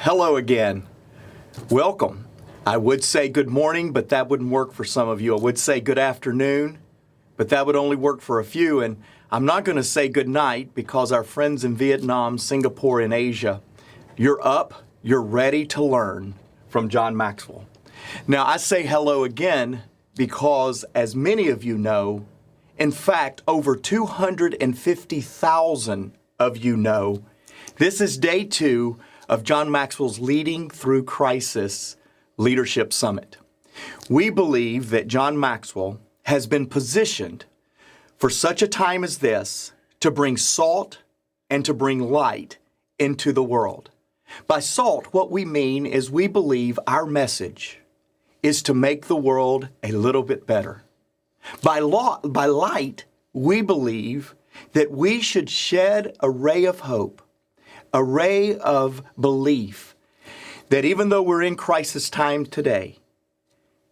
Hello again. Welcome. I would say good morning, but that wouldn't work for some of you. I would say good afternoon, but that would only work for a few. And I'm not going to say good night because our friends in Vietnam, Singapore, and Asia, you're up, you're ready to learn from John Maxwell. Now, I say hello again because, as many of you know, in fact, over 250,000 of you know, this is day 2 of John Maxwell's Leading Through Crisis Leadership Summit. We believe that John Maxwell has been positioned for such a time as this to bring salt and to bring light into the world. By salt, what we mean is we believe our message is to make the world a little bit better. By light, we believe that we should shed a ray of hope, a ray of belief that even though we're in crisis time today,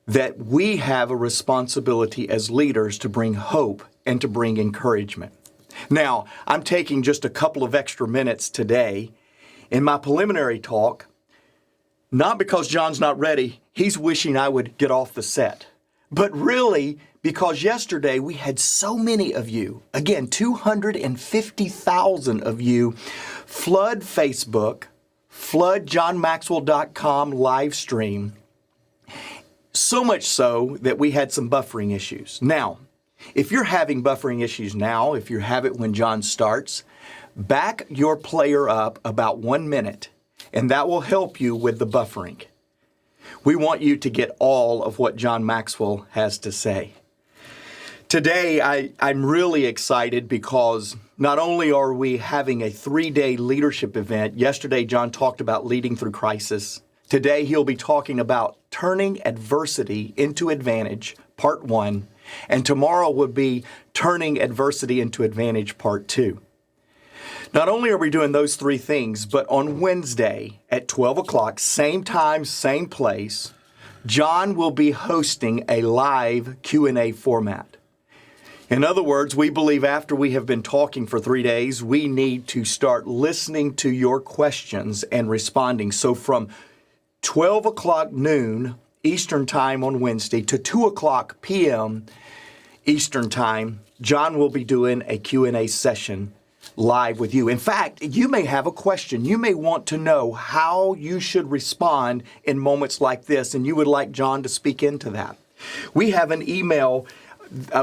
that we have a responsibility as leaders to bring hope and to bring encouragement. Now, I'm taking just a couple of extra minutes today in my preliminary talk, not because John's not ready, he's wishing I would get off the set, but really because yesterday we had so many of you, again, 250,000 of you, flood Facebook, flood johnmaxwell.com live stream, so much so that we had some buffering issues. Now, if you're having buffering issues now, if you have it when John starts, back your player up about 1 minute, and that will help you with the buffering. We want you to get all of what John Maxwell has to say. Today, I'm really excited because not only are we having a 3-day leadership event. Yesterday, John talked about leading through crisis. Today, he'll be talking about turning adversity into advantage, part 1. And tomorrow will be turning adversity into advantage, part 2. Not only are we doing those 3 things, but on Wednesday at 12 o'clock, same time, same place, John will be hosting a live Q&A format. In other words, we believe after we have been talking for 3 days, we need to start listening to your questions and responding. So from 12 o'clock noon Eastern Time on Wednesday to 2 o'clock p.m. Eastern Time, John will be doing a Q&A session live with you. In fact, you may have a question. You may want to know how you should respond in moments like this, and you would like John to speak into that. We have an email.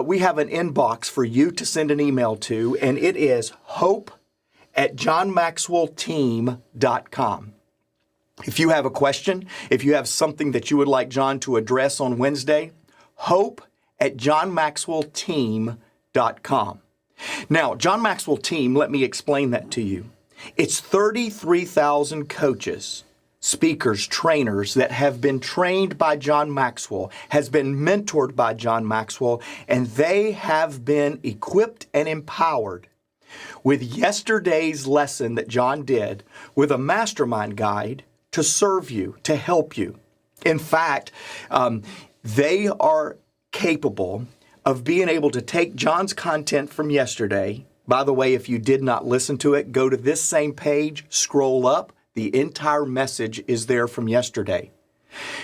We have an inbox for you to send an email to, and it is hope@johnmaxwellteam.com. If you have a question, if you have something that you would like John to address on Wednesday, hope@johnmaxwellteam.com. Now, John Maxwell Team, let me explain that to you. It's 33,000 coaches, speakers, trainers that have been trained by John Maxwell, has been mentored by John Maxwell, and they have been equipped and empowered with yesterday's lesson that John did with a mastermind guide to serve you, to help you. In fact, they are capable of being able to take John's content from yesterday. By the way, if you did not listen to it, go to this same page, scroll up. The entire message is there from yesterday.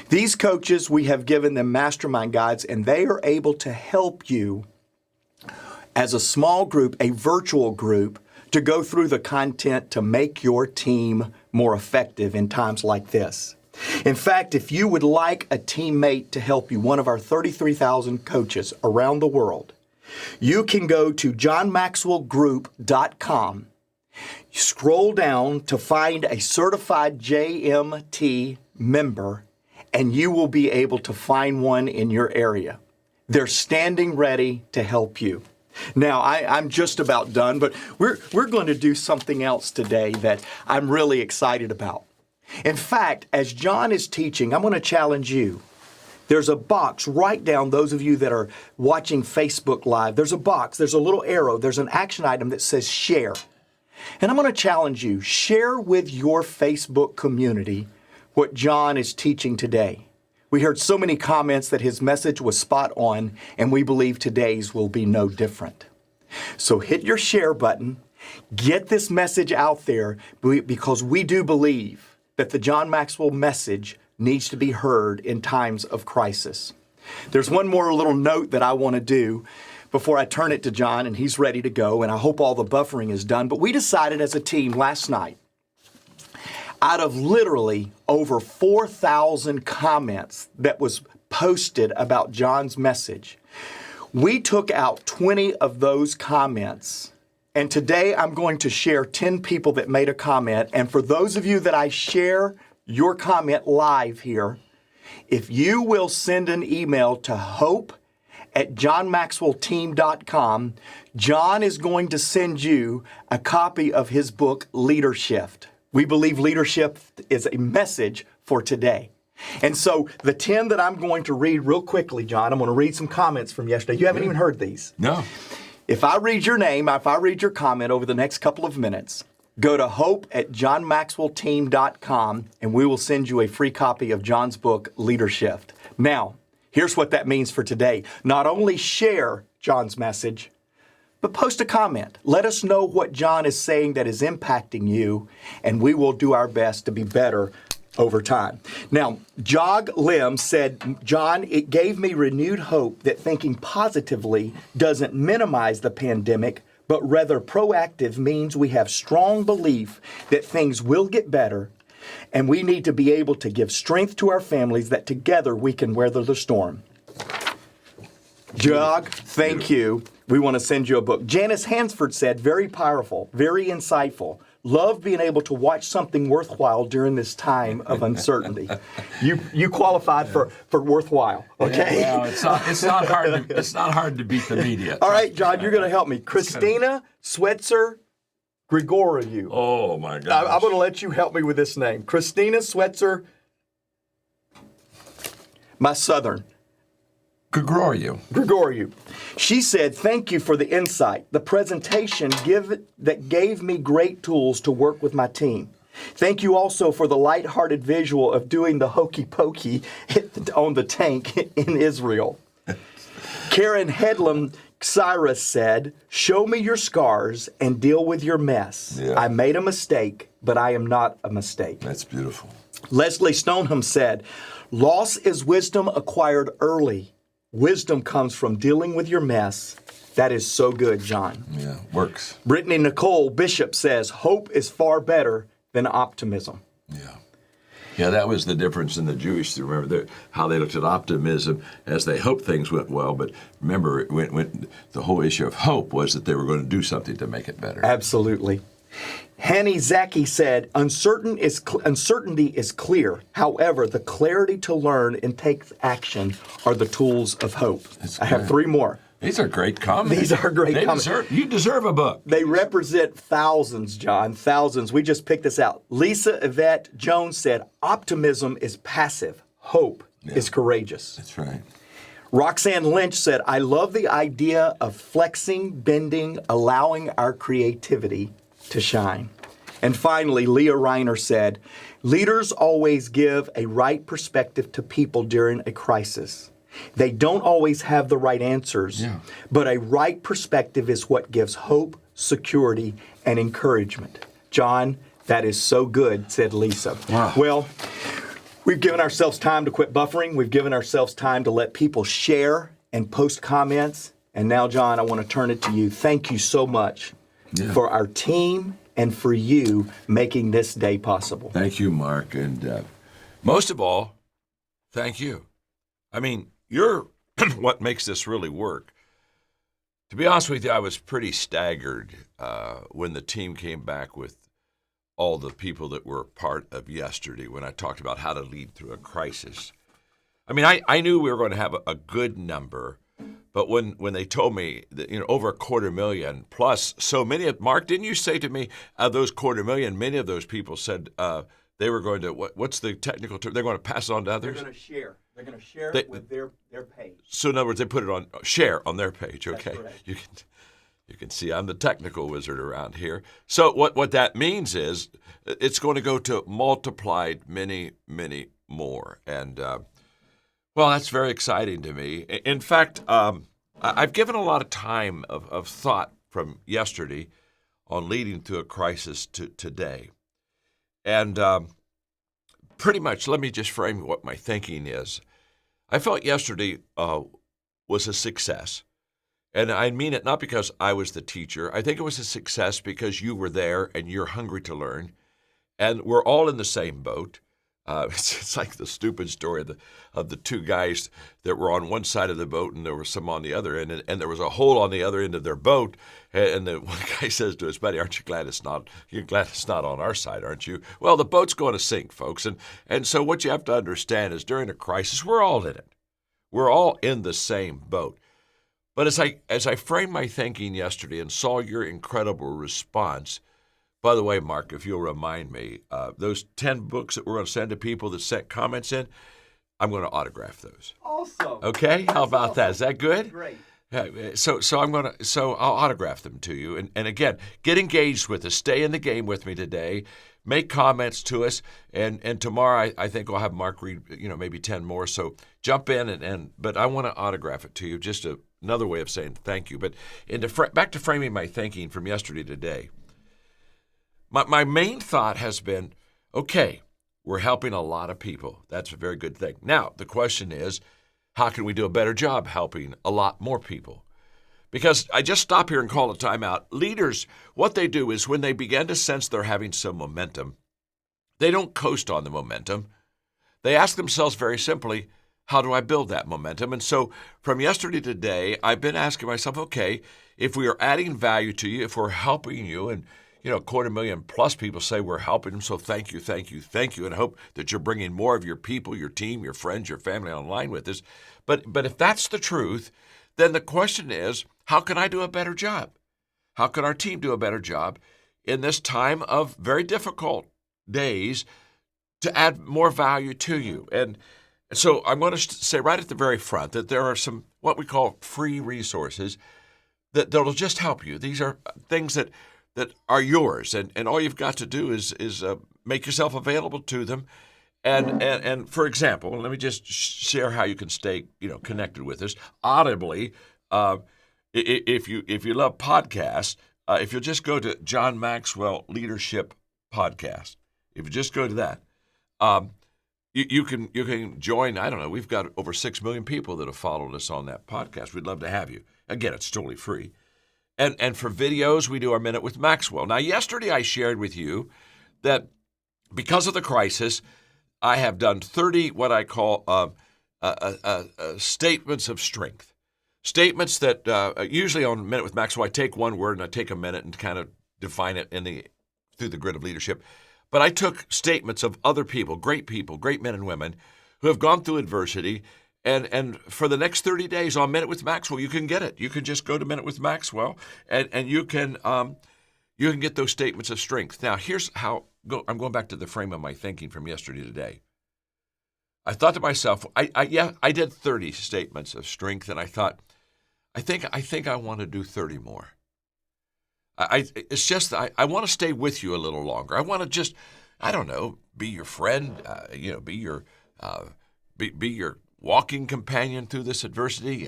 These coaches, we have given them mastermind guides, and they are able to help you as a small group, a virtual group, to go through the content to make your team more effective in times like this. In fact, if you would like a teammate to help you, one of our 33,000 coaches around the world, you can go to johnmaxwellgroup.com. Scroll down to find a certified JMT member, and you will be able to find one in your area. They're standing ready to help you. Now, I'm just about done, but we're going to do something else today that I'm really excited about. In fact, as John is teaching, I'm going to challenge you. There's a box right down, those of you that are watching Facebook Live, there's a box, there's a little arrow, there's an action item that says share. And I'm going to challenge you, share with your Facebook community what John is teaching today. We heard so many comments that his message was spot on, and we believe today's will be no different. So hit your share button, get this message out there, because we do believe that the John Maxwell message needs to be heard in times of crisis. There's one more little note that I want to do before I turn it to John, and he's ready to go, and I hope all the buffering is done. But we decided as a team last night, out of literally over 4,000 comments that was posted about John's message, we took out 20 of those comments. And today I'm going to share 10 people that made a comment. And for those of you that I share your comment live here, if you will send an email to hope@johnmaxwellteam.com, John is going to send you a copy of his book, Leadership. We believe leadership is a message for today. And so the 10 that I'm going to read real quickly, John, I'm going to read some comments from yesterday. You haven't even heard these. No. If I read your name, if I read your comment over the next couple of minutes, go to hope@johnmaxwellteam.com and we will send you a free copy of John's book, Leadership. Now, here's what that means for today. Not only share John's message, but post a comment. Let us know what John is saying that is impacting you, and we will do our best to be better over time. Now, Jog Lim said, John, it gave me renewed hope that thinking positively doesn't minimize the pandemic, but rather proactive means we have strong belief that things will get better, and we need to be able to give strength to our families that together we can weather the storm. Jog, thank you. We want to send you a book. Janice Hansford said, very powerful, very insightful. Love being able to watch something worthwhile during this time of uncertainty. You qualified for worthwhile, okay? Yeah, well, it's not hard to beat the media. All right, John, you're going to help me. Christina Swetzer Grigoriou. Oh my gosh. I'm going to let you help me with this name. Christina Swetzer, my Southern. Grigoriou. She said, thank you for the insight. The presentation that gave me great tools to work with my team. Thank you also for the lighthearted visual of doing the hokey pokey on the tank in Israel. Karen Headlam Cyrus said, show me your scars and deal with your mess. Yeah. I made a mistake, but I am not a mistake. That's beautiful. Leslie Stoneham said, loss is wisdom acquired early. Wisdom comes from dealing with your mess. That is so good, John. Yeah, works. Brittany Nicole Bishop says, hope is far better than optimism. Yeah, that was the difference in the Jewish. Remember how they looked at optimism as they hoped things went well. But remember, the whole issue of hope was that they were going to do something to make it better. Absolutely. Hanny Zaki said, uncertainty is clear. However, the clarity to learn and take action are the tools of hope. I have 3 more. These are great comments. These are great comments. You deserve a book. They represent thousands, John, thousands. We just picked this out. Lisa Yvette Jones said, optimism is passive. Hope is courageous. That's right. Roxanne Lynch said, I love the idea of flexing, bending, allowing our creativity to shine. And finally, Leah Reiner said, leaders always give a right perspective to people during a crisis. They don't always have the right answers, but a right perspective is what gives hope, security, and encouragement. John, that is so good, said Lisa. Wow. Well, we've given ourselves time to quit buffering. We've given ourselves time to let people share and post comments. And now, John, I want to turn it to you. Thank you so much for our team and for you making this day possible. Thank you, Mark. And most of all, thank you. I mean, you're what makes this really work. To be honest with you, I was pretty staggered when the team came back with all the people that were part of yesterday when I talked about how to lead through a crisis. I mean, I knew we were going to have a good number, but when they told me that, over 250,000 plus so many of, Mark, didn't you say to me, those 250,000, many of those people said they were going to, what's the technical term? They're going to pass it on to others? They're going to share. They're going to share it with their page. So in other words, they put it on, share on their page, okay? That's correct. You can see I'm the technical wizard around here. So what that means is it's going to go to multiplied many, many more. And, well, that's very exciting to me. In fact, I've given a lot of time of thought from yesterday on leading through a crisis to today. And pretty much, let me just frame what my thinking is. I felt yesterday was a success. And I mean it not because I was the teacher. I think it was a success because you were there and you're hungry to learn. And we're all in the same boat. It's like the stupid story of the two guys that were on one side of the boat and there was some on the other end, and there was a hole on the other end of their boat. And the one guy says to his buddy, "Aren't you glad it's not? You're glad it's not on our side, aren't you?" Well, the boat's going to sink, folks. And so what you have to understand is during a crisis, we're all in it. We're all in the same boat. But as I framed my thinking yesterday and saw your incredible response. By the way, Mark, if you'll remind me, those 10 books that we're going to send to people that sent comments in, I'm going to autograph those. Awesome. Okay? How about that? Is that good? Great. So I'll autograph them to you. And again, get engaged with us. Stay in the game with me today. Make comments to us. And tomorrow I think I'll have Mark read, maybe 10 more. So jump in but I want to autograph it to you. Just another way of saying thank you. But back to framing my thinking from yesterday to today. My main thought has been, okay, we're helping a lot of people. That's a very good thing. Now, the question is, how can we do a better job helping a lot more people? Because I just stop here and call a timeout. Leaders, what they do is when they begin to sense they're having some momentum, they don't coast on the momentum. They ask themselves very simply, how do I build that momentum? And so from yesterday to today, I've been asking myself, okay, if we are adding value to you, if we're helping you, and 250,000+ people say we're helping them, so thank you, and I hope that you're bringing more of your people, your team, your friends, your family online with us. But if that's the truth, then the question is, how can I do a better job? How can our team do a better job in this time of very difficult days to add more value to you? And so I'm going to say right at the very front that there are some what we call free resources that'll just help you. These are things that are yours, and all you've got to do is make yourself available to them. And for example, let me just share how you can stay connected with us audibly. If you love podcasts, if you'll just go to John Maxwell Leadership Podcast, if you just go to that, you can join. I don't know. We've got over 6 million people that have followed us on that podcast. We'd love to have you. Again, it's totally free. And for videos, we do our Minute with Maxwell. Now, yesterday I shared with you that because of the crisis, I have done 30 what I call statements of strength. Statements that usually on Minute with Maxwell, I take one word and I take a minute and kind of define it through the grid of leadership. But I took statements of other people, great men and women who have gone through adversity. And for the next 30 days on Minute with Maxwell, you can get it. You can just go to Minute with Maxwell, and you can get those statements of strength. Now, here's how I'm going back to the frame of my thinking from yesterday to today. I thought to myself, I did 30 statements of strength, and I thought, I think I want to do 30 more. It's just I want to stay with you a little longer. I want to just, I don't know, be your friend, be your walking companion through this adversity,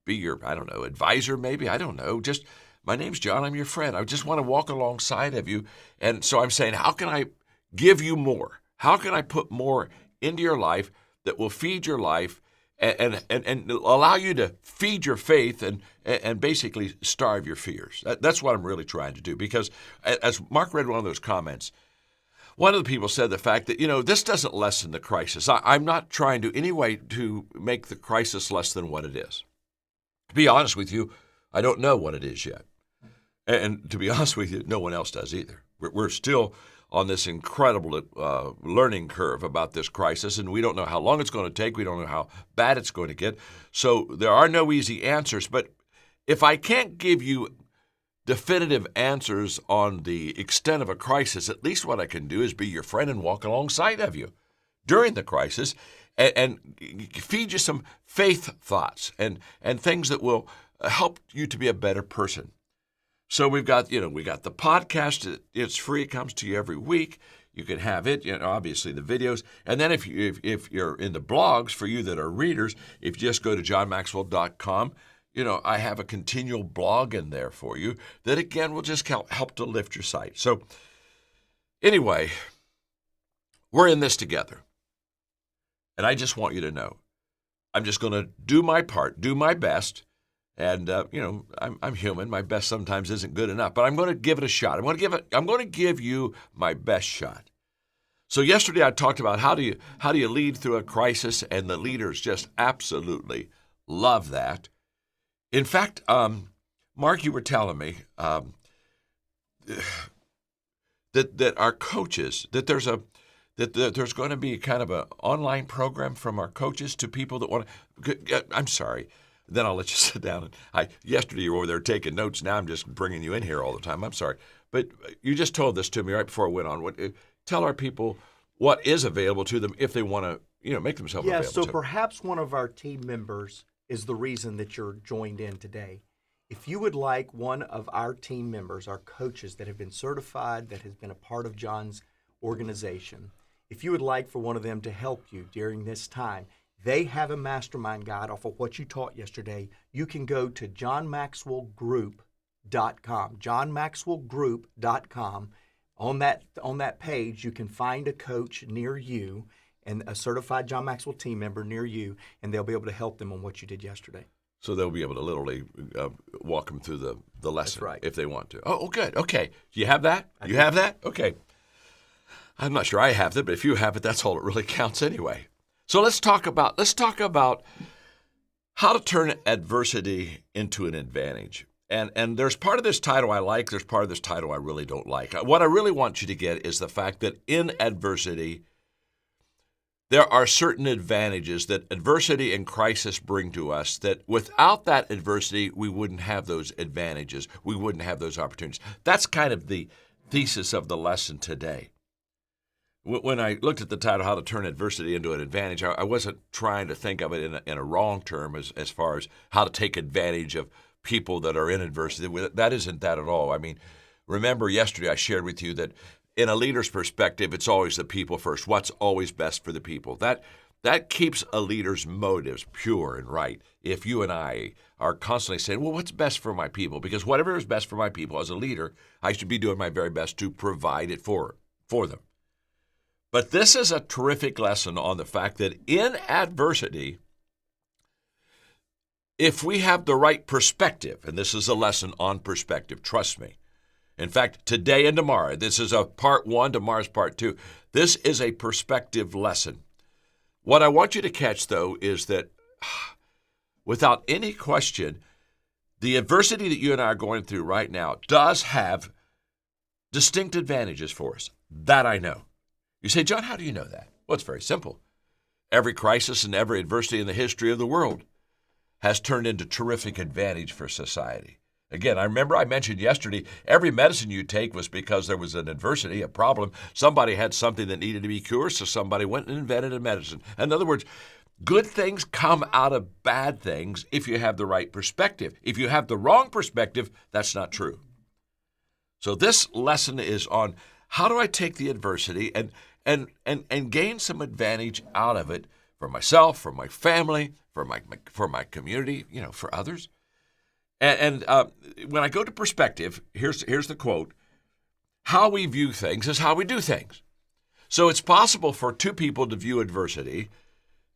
be your, advisor maybe, I don't know. Just, my name's John, I'm your friend. I just want to walk alongside of you. And so I'm saying, how can I give you more? How can I put more into your life that will feed your life and allow you to feed your faith and basically starve your fears? That's what I'm really trying to do. Because as Mark read one of those comments, one of the people said the fact that, this doesn't lessen the crisis. I'm not trying to any way to make the crisis less than what it is. To be honest with you, I don't know what it is yet. And to be honest with you, no one else does either. We're still on this incredible learning curve about this crisis, and we don't know how long it's going to take. We don't know how bad it's going to get. So there are no easy answers. But if I can't give you definitive answers on the extent of a crisis, at least what I can do is be your friend and walk alongside of you during the crisis and feed you some faith thoughts and things that will help you to be a better person. So we got the podcast. It's free. It comes to you every week. You can have it, obviously the videos. And then if you're in the blogs, for you that are readers, if you just go to johnmaxwell.com, I have a continual blog in there for you that, again, will just help to lift your site. So anyway, We're in this together. And I just want you to know, I'm just going to do my part, do my best. And, I'm human. My best sometimes isn't good enough, but I'm going to give it a shot. I'm going to give you my best shot. So yesterday I talked about how do you lead through a crisis, and the leaders just absolutely love that. In fact, Mark, you were telling me that our coaches, that there's going to be kind of an online program from our coaches to people that want to. I'm sorry. Then I'll let you sit down. Yesterday you were over there taking notes. Now I'm just bringing you in here all the time. I'm sorry. But you just told this to me right before I went on. Tell our people what is available to them if they want to, make themselves available. So perhaps one of our team members is the reason that you're joined in today. If you would like one of our team members, our coaches that have been certified, that has been a part of John's organization, if you would like for one of them to help you during this time, they have a mastermind guide off of what you taught yesterday. You can go to johnmaxwellgroup.com, johnmaxwellgroup.com. On that page, you can find a coach near you and a certified John Maxwell team member near you, and they'll be able to help them on what you did yesterday. So they'll be able to literally walk them through the lesson. That's right. If they want to. Oh, good. Okay. Do you have that? You have that? Okay. I'm not sure I have that, but if you have it, that's all that really counts anyway. So let's talk about how to turn adversity into an advantage. And there's part of this title I like, there's part of this title I really don't like. What I really want you to get is the fact that in adversity, there are certain advantages that adversity and crisis bring to us that without that adversity, we wouldn't have those advantages. We wouldn't have those opportunities. That's kind of the thesis of the lesson today. When I looked at the title, How to Turn Adversity into an Advantage, I wasn't trying to think of it in a wrong term as far as how to take advantage of people that are in adversity. That isn't that at all. I mean, remember yesterday I shared with you that in a leader's perspective, it's always the people first. What's always best for the people? That keeps a leader's motives pure and right. If you and I are constantly saying, well, what's best for my people? Because whatever is best for my people as a leader, I should be doing my very best to provide it for them. But this is a terrific lesson on the fact that in adversity, if we have the right perspective, and this is a lesson on perspective, trust me. In fact, today and tomorrow, this is a part 1, tomorrow's part 2. This is a perspective lesson. What I want you to catch, though, is that without any question, the adversity that you and I are going through right now does have distinct advantages for us. That I know. You say, John, how do you know that? Well, it's very simple. Every crisis and every adversity in the history of the world has turned into terrific advantage for society. Again, I remember I mentioned yesterday, every medicine you take was because there was an adversity, a problem. Somebody had something that needed to be cured, so somebody went and invented a medicine. In other words, good things come out of bad things if you have the right perspective. If you have the wrong perspective, that's not true. So this lesson is on how do I take the adversity and gain some advantage out of it for myself, for my family, for my community, for others. And when I go to perspective, here's the quote: how we view things is how we do things. So it's possible for two people to view adversity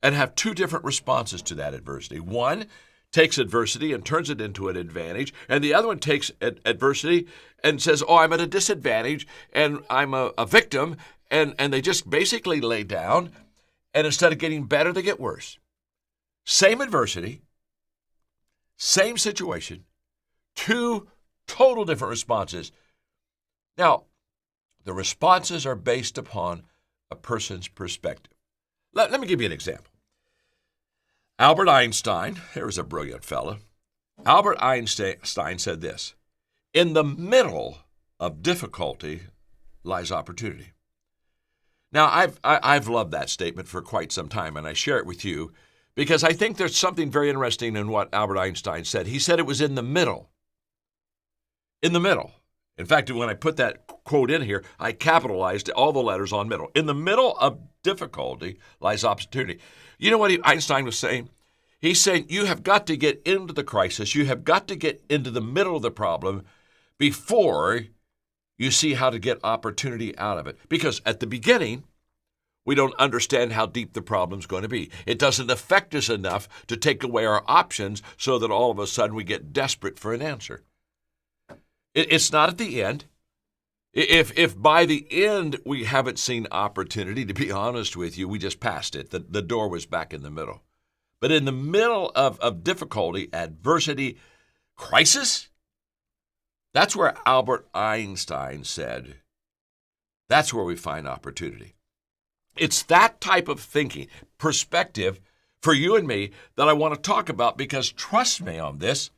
and have two different responses to that adversity. One takes adversity and turns it into an advantage, and the other one takes adversity and says, oh, I'm at a disadvantage, and I'm a victim, and they just basically lay down, and instead of getting better, they get worse. Same adversity, same situation, two total different responses. Now, the responses are based upon a person's perspective. Let me give you an example. Albert Einstein, there was a brilliant fellow. Albert Einstein said this: in the middle of difficulty lies opportunity. Now, I've loved that statement for quite some time, and I share it with you because I think there's something very interesting in what Albert Einstein said. He said it was in the middle. In the middle. In fact, when I put that quote in here, I capitalized all the letters on middle. In the middle of difficulty lies opportunity. You know what Einstein was saying? He's saying you have got to get into the crisis. You have got to get into the middle of the problem before you see how to get opportunity out of it. Because at the beginning, We don't understand how deep the problem's going to be. It doesn't affect us enough to take away our options so that all of a sudden we get desperate for an answer. It's not at the end. If by the end we haven't seen opportunity, to be honest with you, we just passed it. The door was back in the middle. But in the middle of difficulty, adversity, crisis, that's where Albert Einstein said, that's where we find opportunity. It's that type of thinking, perspective for you and me that I want to talk about, because trust me on this,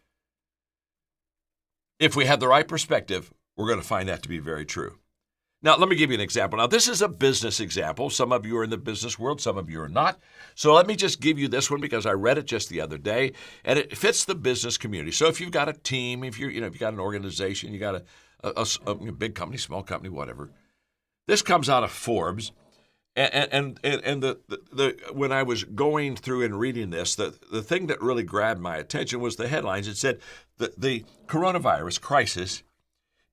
if we have the right perspective, we're going to find that to be very true. Now, let me give you an example. Now, this is a business example. Some of you are in the business world, some of you are not. So let me just give you this one because I read it just the other day, and it fits the business community. So if you've got a team, if you've got an organization, you got a big company, small company, whatever. This comes out of Forbes. And when I was going through and reading this, the thing that really grabbed my attention was the headlines. It said the coronavirus crisis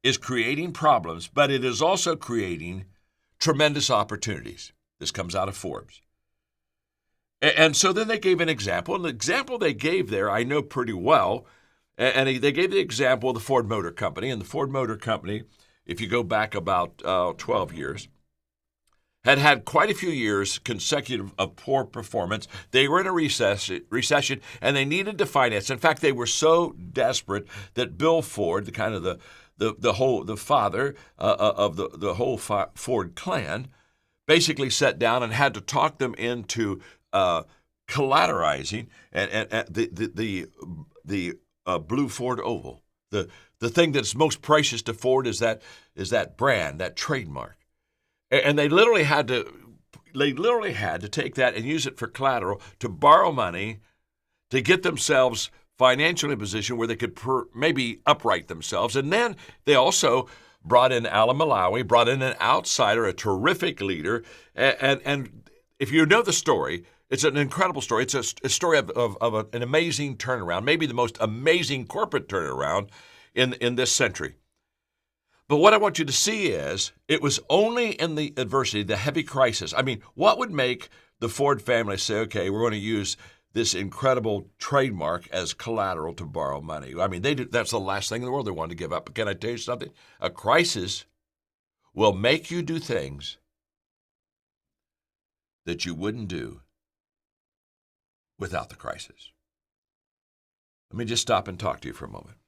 is creating problems, but it is also creating tremendous opportunities. This comes out of Forbes. And so then they gave an example. And the example they gave there, I know pretty well. And they gave the example of the Ford Motor Company. And the Ford Motor Company, if you go back about 12 years, had quite a few years consecutive of poor performance. They were in a recession, and they needed to finance. In fact, they were so desperate that Bill Ford, the father of the whole Ford clan, basically sat down and had to talk them into collateralizing and the blue Ford Oval. The thing that's most precious to Ford is that brand, that trademark. And they literally had to take that and use it for collateral to borrow money to get themselves financially in a position where they could maybe upright themselves. And then they also brought in Alan Malawi, brought in an outsider, a terrific leader. And if you know the story, it's an incredible story. It's a story of an amazing turnaround, maybe the most amazing corporate turnaround in this century. But what I want you to see is it was only in the adversity, the heavy crisis. I mean, what would make the Ford family say, okay, we're going to use this incredible trademark as collateral to borrow money? I mean, that's the last thing in the world they wanted to give up. But can I tell you something? A crisis will make you do things that you wouldn't do without the crisis. Let me just stop and talk to you for a moment.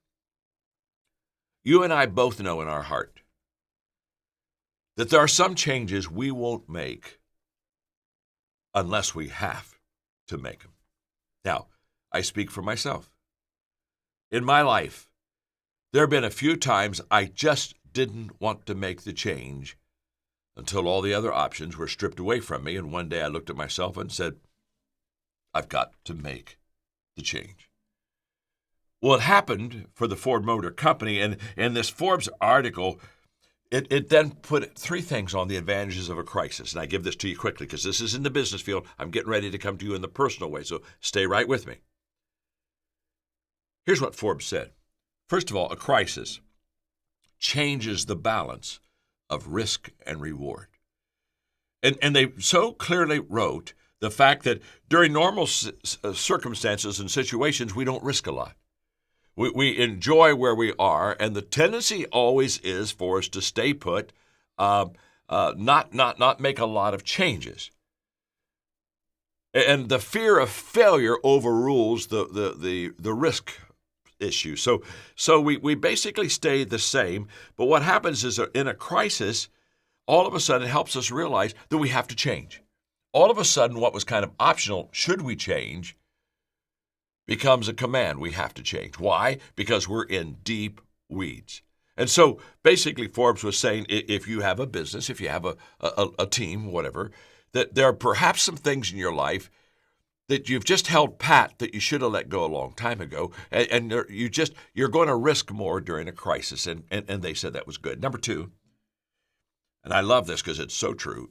You and I both know in our heart that there are some changes we won't make unless we have to make them. Now, I speak for myself. In my life, there have been a few times I just didn't want to make the change until all the other options were stripped away from me, and one day I looked at myself and said, I've got to make the change. Well, it happened for the Ford Motor Company, and in this Forbes article, it then put three things on the advantages of a crisis. And I give this to you quickly because this is in the business field. I'm getting ready to come to you in the personal way, so stay right with me. Here's what Forbes said. First of all, a crisis changes the balance of risk and reward. And they so clearly wrote the fact that during normal circumstances and situations, we don't risk a lot. We enjoy where we are, and the tendency always is for us to stay put, not make a lot of changes. And the fear of failure overrules the risk issue. So we basically stay the same, but what happens is that in a crisis, all of a sudden it helps us realize that we have to change. All of a sudden, what was kind of optional, should we change, becomes a command. We have to change. Why? Because we're in deep weeds. And so basically Forbes was saying if you have a business, if you have a team, whatever, that there are perhaps some things in your life that you've just held pat that you should have let go a long time ago, and you're going to risk more during a crisis. And they said that was good. Number two, and I love this because it's so true,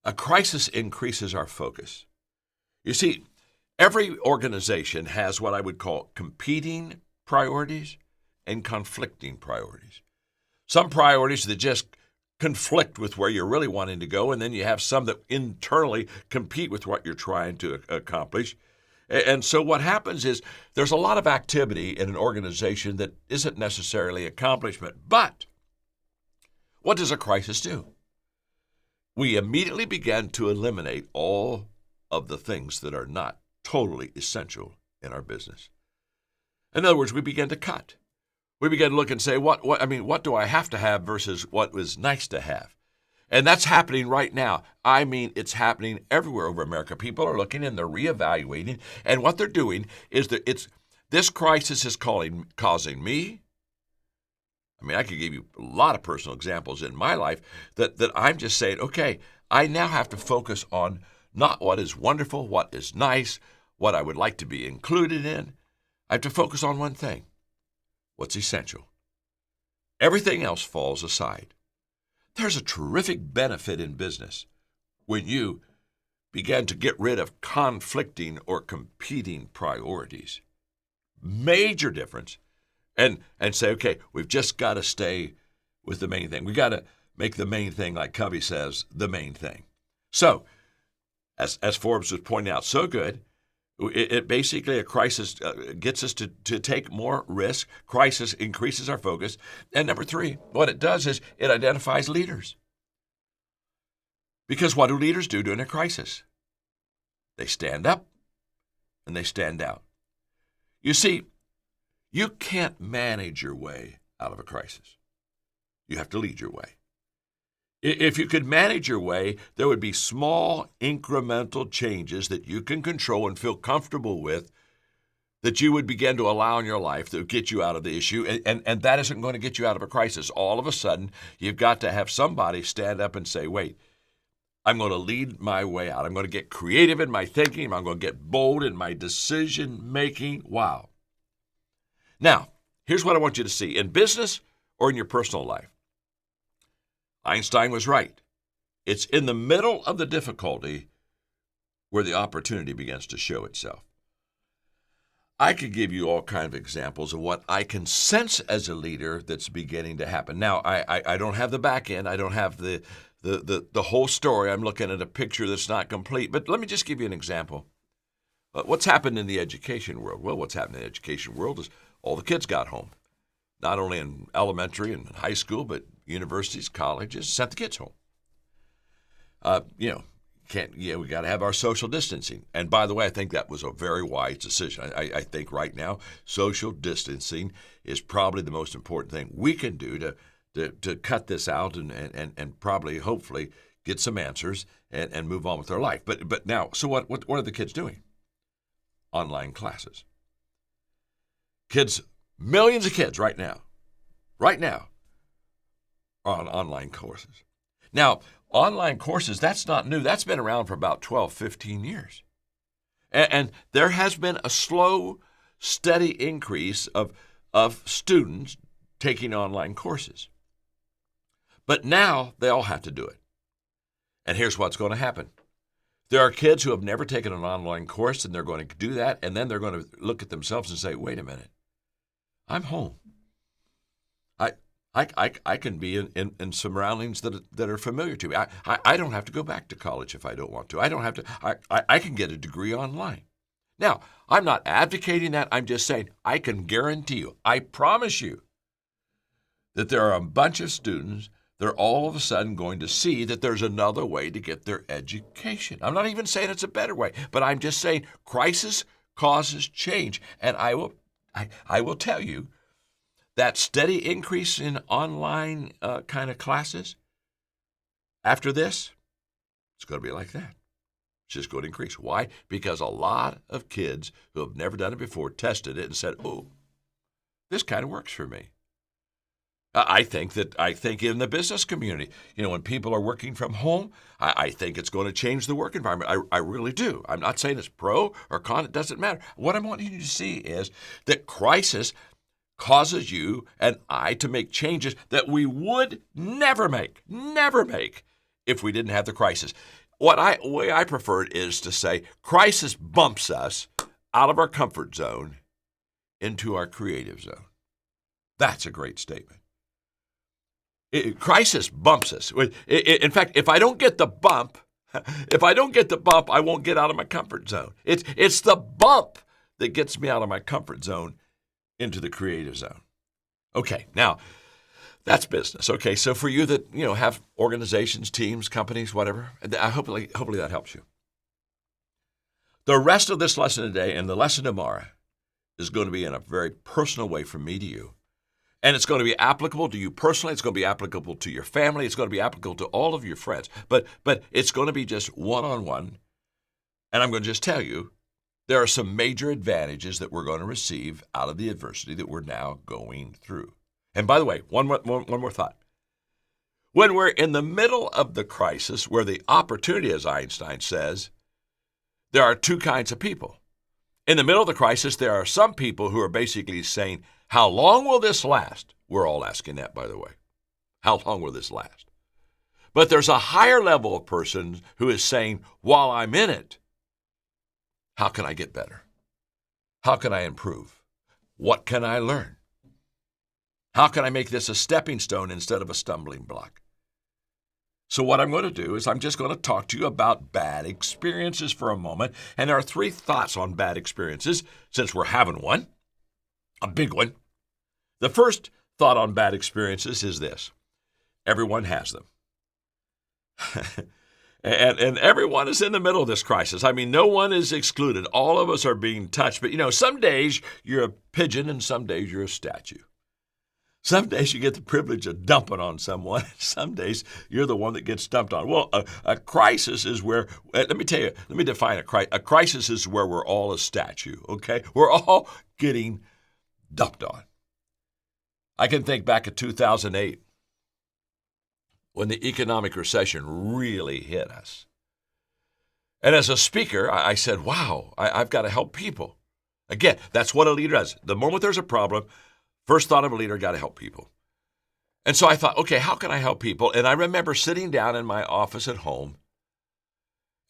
a crisis increases our focus. You see, every organization has what I would call competing priorities and conflicting priorities. Some priorities that just conflict with where you're really wanting to go, and then you have some that internally compete with what you're trying to accomplish. And so what happens is there's a lot of activity in an organization that isn't necessarily accomplishment. But what does a crisis do? We immediately begin to eliminate all of the things that are not totally essential in our business. In other words, we begin to cut. We begin to look and say, what do I have to have versus what was nice to have? And that's happening right now. I mean, it's happening everywhere over America. People are looking and they're reevaluating. And what they're doing is that this crisis is causing me. I mean, I could give you a lot of personal examples in my life that I'm just saying, okay, I now have to focus on not what is wonderful, what is nice, what I would like to be included in. I have to focus on one thing, what's essential. Everything else falls aside. There's a terrific benefit in business when you begin to get rid of conflicting or competing priorities. Major difference. And say, okay, we've just got to stay with the main thing. We got to make the main thing, like Covey says, the main thing. So, as Forbes was pointing out so good, it basically, a crisis gets us to take more risk. Crisis increases our focus. And number three, what it does is it identifies leaders. Because what do leaders do during a crisis? They stand up and they stand out. You see, you can't manage your way out of a crisis. You have to lead your way. If you could manage your way, there would be small incremental changes that you can control and feel comfortable with that you would begin to allow in your life that would get you out of the issue. And that isn't going to get you out of a crisis. All of a sudden, you've got to have somebody stand up and say, wait, I'm going to lead my way out. I'm going to get creative in my thinking. I'm going to get bold in my decision making. Wow. Now, here's what I want you to see in business or in your personal life. Einstein was right. It's in the middle of the difficulty where the opportunity begins to show itself. I could give you all kinds of examples of what I can sense as a leader that's beginning to happen. Now, I don't have the back end. I don't have the whole story. I'm looking at a picture that's not complete. But let me just give you an example. What's happened in the education world? Well, what's happened in the education world is all the kids got home. Not only in elementary and high school, but universities, colleges, sent the kids home. We got to have our social distancing. And by the way, I think that was a very wise decision. I think right now, social distancing is probably the most important thing we can do to cut this out and probably, hopefully, get some answers and move on with our life. But now, so what are the kids doing? Online classes. Kids, millions of kids right now are on online courses. Now, online courses, that's not new. That's been around for about 12, 15 years. And there has been a slow, steady increase of students taking online courses. But now they all have to do it. And here's what's going to happen. There are kids who have never taken an online course, and they're going to do that, and then they're going to look at themselves and say, wait a minute, I'm home. I can be in surroundings that are familiar to me. I don't have to go back to college if I don't want to. I don't have to. I can get a degree online. Now, I'm not advocating that. I'm just saying I can guarantee you, I promise you, that there are a bunch of students that are all of a sudden going to see that there's another way to get their education. I'm not even saying it's a better way, but I'm just saying crisis causes change. And I will tell you that steady increase in online kind of classes, after this, it's going to be like that. It's just going to increase. Why? Because a lot of kids who have never done it before tested it and said, oh, this kind of works for me. I think in the business community, when people are working from home, I think it's going to change the work environment. I really do. I'm not saying it's pro or con. It doesn't matter. What I'm wanting you to see is that crisis causes you and I to make changes that we would never make if we didn't have the crisis. The way I prefer it is to say crisis bumps us out of our comfort zone into our creative zone. That's a great statement. Crisis bumps us. In fact, if I don't get the bump, I won't get out of my comfort zone. It's the bump that gets me out of my comfort zone into the creative zone. Okay, now that's business. Okay, so for you that have organizations, teams, companies, whatever, hopefully that helps you. The rest of this lesson today and the lesson tomorrow is going to be in a very personal way from me to you. And it's going to be applicable to you personally. It's going to be applicable to your family. It's going to be applicable to all of your friends. But it's going to be just one-on-one. And I'm going to just tell you, there are some major advantages that we're going to receive out of the adversity that we're now going through. And by the way, one more thought. When we're in the middle of the crisis, where the opportunity, as Einstein says, there are two kinds of people. In the middle of the crisis, there are some people who are basically saying, how long will this last? We're all asking that, by the way. How long will this last? But there's a higher level of person who is saying, while I'm in it, how can I get better? How can I improve? What can I learn? How can I make this a stepping stone instead of a stumbling block? So what I'm going to do is I'm just going to talk to you about bad experiences for a moment. And there are 3 thoughts on bad experiences, since we're having one, a big one. The first thought on bad experiences is this: everyone has them. and everyone is in the middle of this crisis. I mean, no one is excluded. All of us are being touched. But, some days you're a pigeon and some days you're a statue. Some days you get the privilege of dumping on someone. Some days you're the one that gets dumped on. Well, a crisis is where, let me define a crisis. A crisis is where we're all a statue, okay? We're all getting dumped on. I can think back at 2008 when the economic recession really hit us. And as a speaker, I said, wow, I've got to help people. Again, that's what a leader does. The moment there's a problem, first thought of a leader, got to help people. And so I thought, okay, how can I help people? And I remember sitting down in my office at home,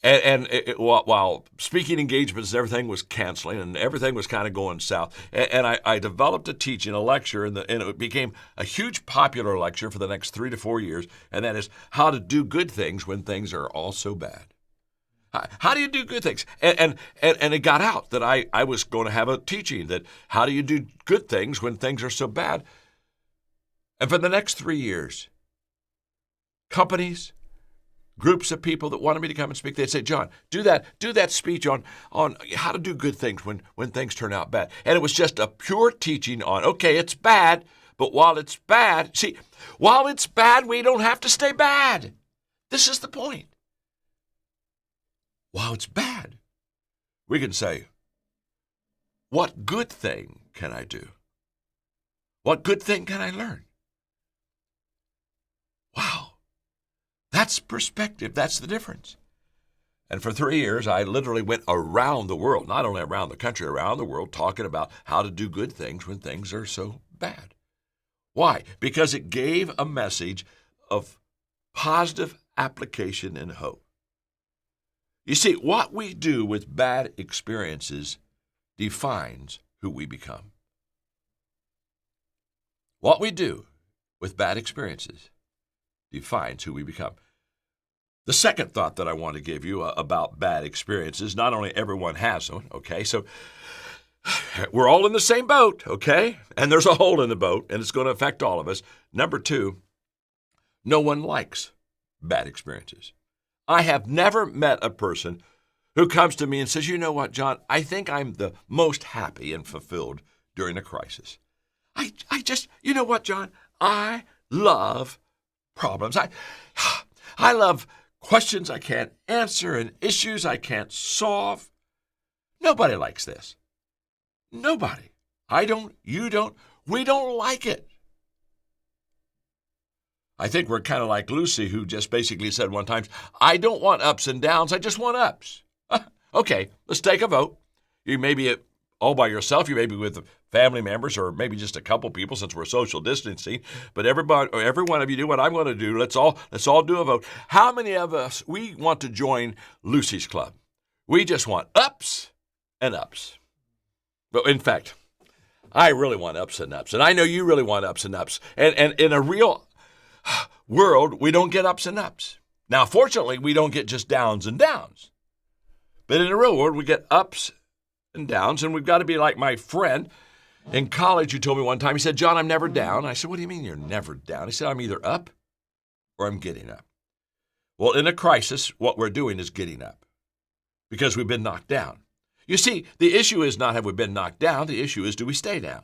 and while speaking engagements and everything was canceling and everything was kind of going south, and I developed a teaching, a lecture, and it became a huge popular lecture for the next 3 to 4 years, and that is how to do good things when things are all so bad. How do you do good things? And it got out that I was going to have a teaching that how do you do good things when things are so bad? And for the next 3 years, companies, groups of people that wanted me to come and speak, they'd say, John, do that speech on how to do good things when things turn out bad. And it was just a pure teaching on, okay, it's bad, but while it's bad, we don't have to stay bad. This is the point. While it's bad, we can say, what good thing can I do? What good thing can I learn? Wow, that's perspective. That's the difference. And for 3 years, I literally went around the world, not only around the country, around the world, talking about how to do good things when things are so bad. Why? Because it gave a message of positive application and hope. You see, what we do with bad experiences defines who we become. What we do with bad experiences defines who we become. The second thought that I want to give you about bad experiences, not only everyone has one, okay, so we're all in the same boat, okay, and there's a hole in the boat, and it's going to affect all of us. Number 2, no one likes bad experiences. I have never met a person who comes to me and says, you know what, John, I think I'm the most happy and fulfilled during a crisis. I just, you know what, John, I love problems. I love questions I can't answer and issues I can't solve. Nobody likes this. Nobody. I don't, you don't, we don't like it. I think we're kind of like Lucy, who just basically said one time, I don't want ups and downs, I just want ups. Okay, let's take a vote. You may be all by yourself, you may be with family members, or maybe just a couple people since we're social distancing, but every one of you do what I'm going to do. Let's all do a vote. How many of us, we want to join Lucy's club? We just want ups and ups. But in fact, I really want ups and ups, and I know you really want ups and ups. And in a real world, we don't get ups and ups. Now, fortunately, we don't get just downs and downs. But in the real world, we get ups and downs, and we've got to be like my friend in college who told me one time. He said, John, I'm never down. I said, what do you mean you're never down? He said, I'm either up or I'm getting up. Well, in a crisis, what we're doing is getting up because we've been knocked down. You see, the issue is not have we been knocked down. The issue is, do we stay down?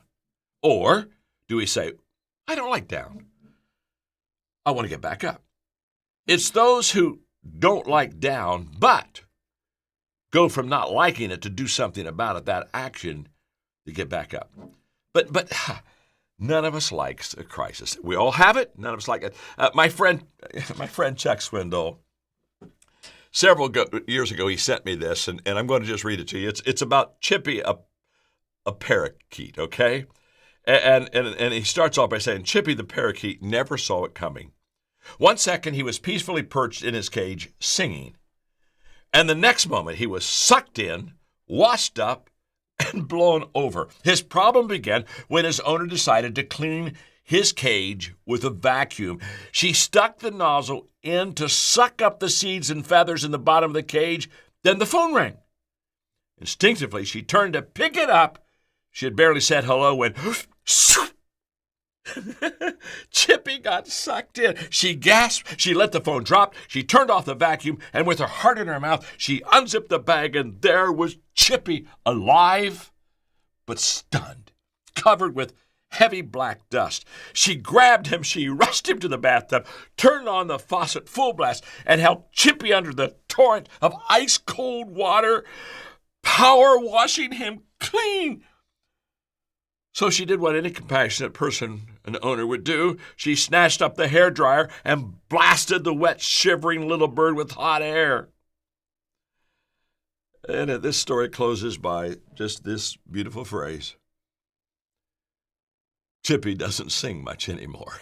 Or do we say, I don't like down. I want to get back up. It's those who don't like down, but go from not liking it to do something about it, that action, to get back up. But none of us likes a crisis. We all have it. None of us like it. My friend Chuck Swindoll, several years ago, he sent me this, and I'm going to just read it to you. It's about Chippy, a parakeet, okay? And he starts off by saying, Chippy the parakeet never saw it coming. One second, he was peacefully perched in his cage singing. And the next moment, he was sucked in, washed up, and blown over. His problem began when his owner decided to clean his cage with a vacuum. She stuck the nozzle in to suck up the seeds and feathers in the bottom of the cage. Then the phone rang. Instinctively, she turned to pick it up. She had barely said hello when Chippy got sucked in. She gasped. She let the phone drop. She turned off the vacuum, and with her heart in her mouth, she unzipped the bag, and there was Chippy, alive but stunned, covered with heavy black dust. She grabbed him. She rushed him to the bathtub, turned on the faucet full blast, and held Chippy under the torrent of ice-cold water, power washing him clean. So she did what any compassionate person, an owner, would do. She snatched up the hairdryer and blasted the wet, shivering little bird with hot air. And this story closes by just this beautiful phrase. Chippy doesn't sing much anymore.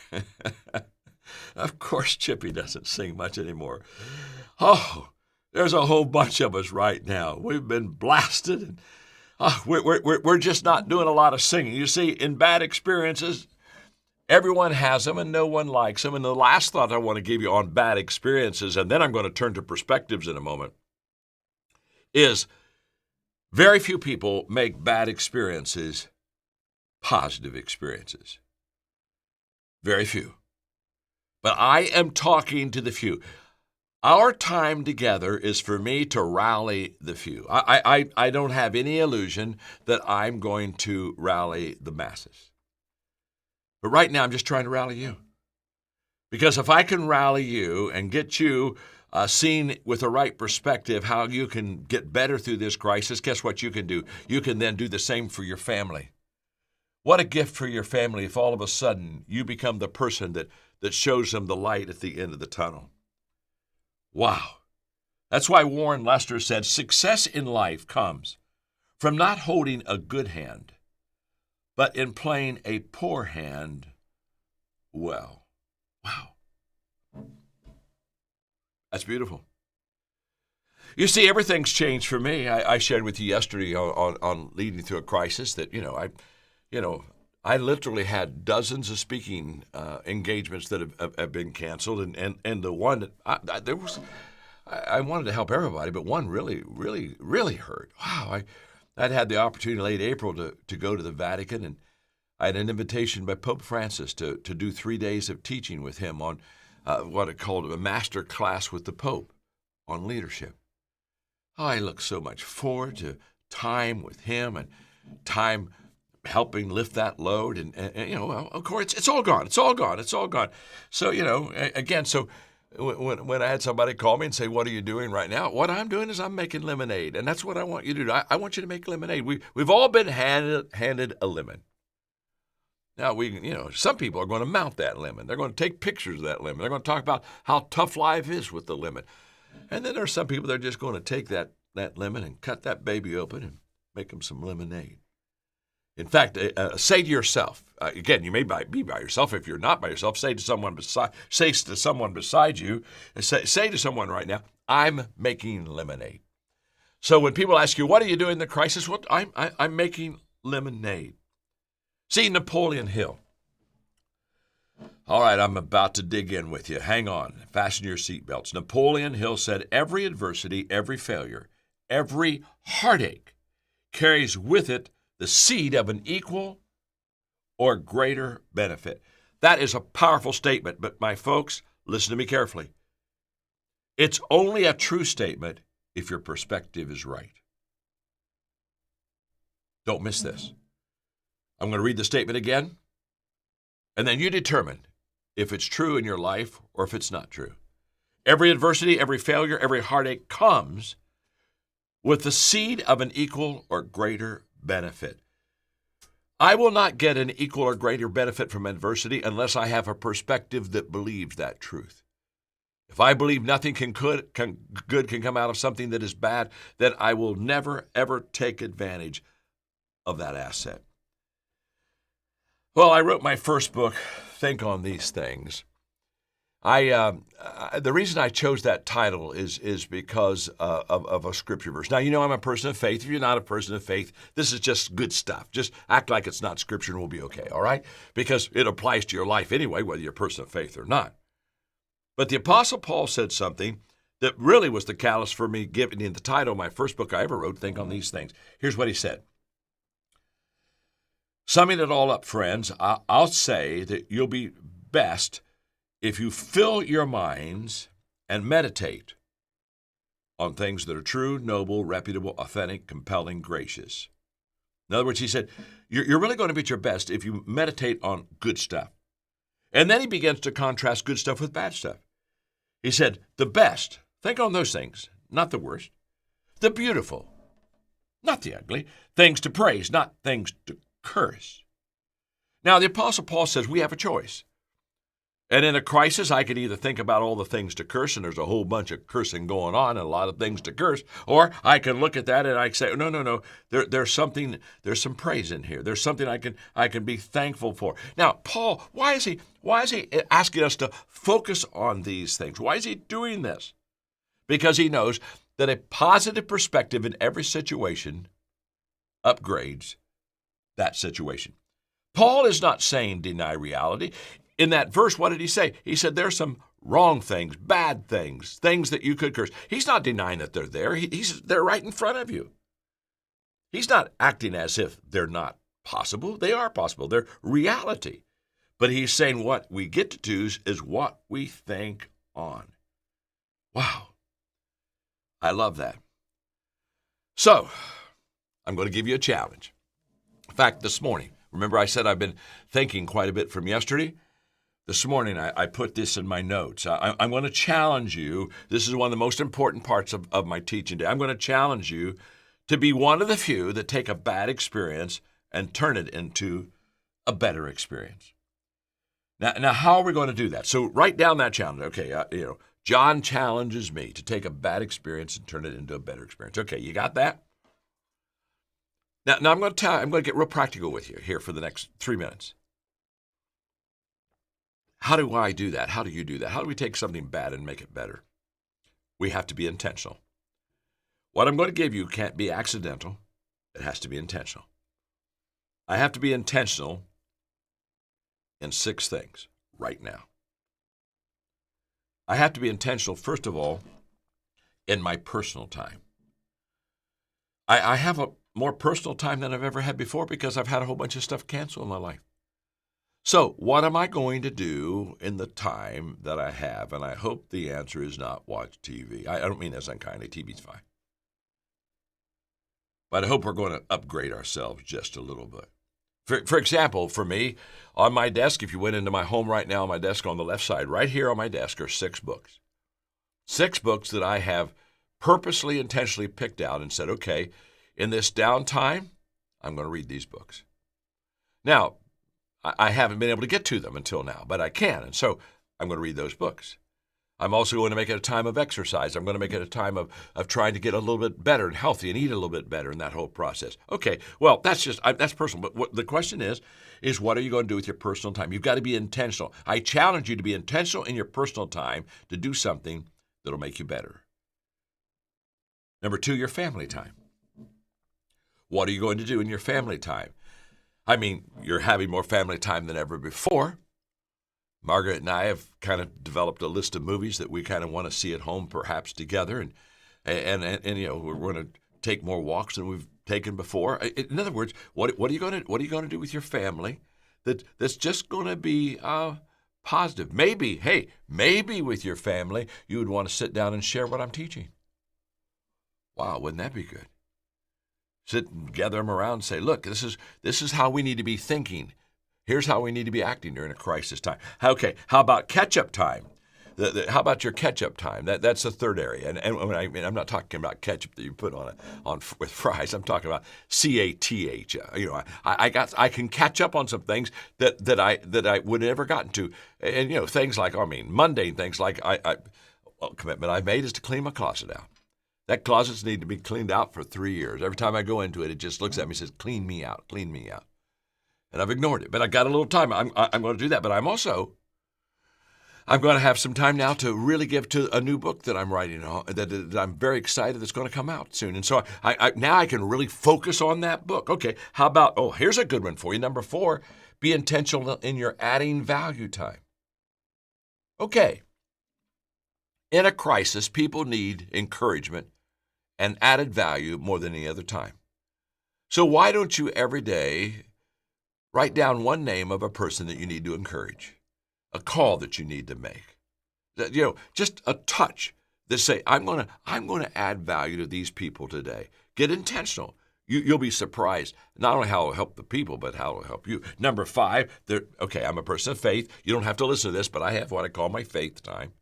Of course, Chippy doesn't sing much anymore. Oh, there's a whole bunch of us right now. We've been blasted, and we're just not doing a lot of singing. You see, in bad experiences, everyone has them and no one likes them. And the last thought I want to give you on bad experiences, and then I'm going to turn to perspectives in a moment, is very few people make bad experiences positive experiences. Very few. But I am talking to the few. Our time together is for me to rally the few. I don't have any illusion that I'm going to rally the masses. But right now, I'm just trying to rally you. Because if I can rally you and get you seen with the right perspective how you can get better through this crisis, guess what you can do? You can then do the same for your family. What a gift for your family if all of a sudden you become the person that shows them the light at the end of the tunnel. Wow. That's why Warren Lester said, success in life comes from not holding a good hand, but in playing a poor hand well. Wow. That's beautiful. You see, everything's changed for me. I shared with you yesterday on leading through a crisis that, I literally had dozens of speaking engagements that have been canceled, and the one that I wanted to help everybody, but one really, really, really hurt. Wow, I'd had the opportunity late April to go to the Vatican, and I had an invitation by Pope Francis to do 3 days of teaching with him on what I called a master class with the Pope on leadership. I look so much forward to time with him and time helping lift that load. And well, of course, it's all gone. It's all gone. It's all gone. So, again, so when I had somebody call me and say, what are you doing right now? What I'm doing is I'm making lemonade. And that's what I want you to do. I want you to make lemonade. We've all been handed a lemon. Now, some people are going to mount that lemon. They're going to take pictures of that lemon. They're going to talk about how tough life is with the lemon. And then there are some people that are just going to take that lemon and cut that baby open and make them some lemonade. In fact, say to yourself, again, you may be by yourself. If you're not by yourself, say to someone beside you, say to someone right now, I'm making lemonade. So when people ask you, what are you doing in the crisis? Well, I'm making lemonade. See, Napoleon Hill. All right, I'm about to dig in with you. Hang on. Fasten your seatbelts. Napoleon Hill said, every adversity, every failure, every heartache carries with it the seed of an equal or greater benefit. That is a powerful statement, but my folks, listen to me carefully. It's only a true statement if your perspective is right. Don't miss this. I'm going to read the statement again, and then you determine if it's true in your life or if it's not true. Every adversity, every failure, every heartache comes with the seed of an equal or greater benefit. I will not get an equal or greater benefit from adversity unless I have a perspective that believes that truth. If I believe nothing good can come out of something that is bad, then I will never, ever take advantage of that asset. Well, I wrote my first book, Think on These Things. The reason I chose that title is because of a scripture verse. Now, you know I'm a person of faith. If you're not a person of faith, this is just good stuff. Just act like it's not scripture and we'll be okay, all right? Because it applies to your life anyway, whether you're a person of faith or not. But the Apostle Paul said something that really was the catalyst for me giving the title of my first book I ever wrote, Think on These Things. Here's what he said. Summing it all up, friends, I'll say that you'll be best if you fill your minds and meditate on things that are true, noble, reputable, authentic, compelling, gracious. In other words, he said, you're really going to be at your best if you meditate on good stuff. And then he begins to contrast good stuff with bad stuff. He said, the best, think on those things, not the worst. The beautiful, not the ugly. Things to praise, not things to curse. Now, the Apostle Paul says we have a choice. And in a crisis, I could either think about all the things to curse, and there's a whole bunch of cursing going on and a lot of things to curse, or I can look at that and I can say, no, there's some praise in here. There's something I can be thankful for. Now, Paul, why is he asking us to focus on these things? Why is he doing this? Because he knows that a positive perspective in every situation upgrades that situation. Paul is not saying deny reality. In that verse, what did he say? He said there's some wrong things, bad things, things that you could curse. He's not denying that they're there. They're right in front of you. He's not acting as if they're not possible. They are possible. They're reality. But he's saying what we get to choose is what we think on. Wow. I love that. So, I'm going to give you a challenge. In fact, this morning, remember I said I've been thinking quite a bit from yesterday? This morning, I put this in my notes. I'm going to challenge you. This is one of the most important parts of my teaching today. I'm going to challenge you to be one of the few that take a bad experience and turn it into a better experience. Now, how are we going to do that? So write down that challenge. Okay, John challenges me to take a bad experience and turn it into a better experience. Okay, you got that? Now I'm going to get real practical with you here for the next 3 minutes. How do I do that? How do you do that? How do we take something bad and make it better? We have to be intentional. What I'm going to give you can't be accidental. It has to be intentional. I have to be intentional in 6 things right now. I have to be intentional, first of all, in my personal time. I have a more personal time than I've ever had before because I've had a whole bunch of stuff canceled in my life. So what am I going to do in the time that I have? And I hope the answer is not watch TV. I don't mean this unkindly. TV's fine. But I hope we're going to upgrade ourselves just a little bit. For example, for me, on my desk, if you went into my home right now, on my desk on the left side, right here on my desk are 6 books. 6 books that I have purposely, intentionally picked out and said, okay, in this downtime, I'm going to read these books. Now, I haven't been able to get to them until now, but I can, and so I'm going to read those books. I'm also going to make it a time of exercise. I'm going to make it a time of trying to get a little bit better and healthy and eat a little bit better in that whole process. Okay, well, that's personal. But what the question is what are you going to do with your personal time? You've got to be intentional. I challenge you to be intentional in your personal time to do something that'll make you better. Number 2, your family time. What are you going to do in your family time? I mean, you're having more family time than ever before. Margaret and I have kind of developed a list of movies that we kind of want to see at home, perhaps together, and you know, we're going to take more walks than we've taken before. In other words, what are you going to do with your family that's just going to be positive? Maybe with your family you would want to sit down and share what I'm teaching. Wow, wouldn't that be good? Sit and gather them around and say, look, this is how we need to be thinking. Here's how we need to be acting during a crisis time. Okay, how about catch-up time? How about your catch-up time? That's the third area. And I'm not talking about ketchup that you put on with fries. I'm talking about CATH. You know, I can catch up on some things that I would have never gotten to. And you know, things like, mundane things like a commitment I've made is to clean my closet out. That closet's need to be cleaned out for 3 years. Every time I go into it, it just looks at me and says, clean me out, clean me out. And I've ignored it. But I got a little time. I'm going to do that. But I'm going to have some time now to really give to a new book that I'm writing that I'm very excited that's going to come out soon. And so now I can really focus on that book. Okay, how about, here's a good one for you. Number 4, be intentional in your adding value time. Okay. In a crisis, people need encouragement and added value more than any other time. So why don't you every day write down one name of a person that you need to encourage, a call that you need to make, just a touch that say, I'm going to add value to these people today. Get intentional. You'll be surprised not only how it'll help the people, but how it'll help you. Number 5, I'm a person of faith. You don't have to listen to this, but I have what I call my faith time.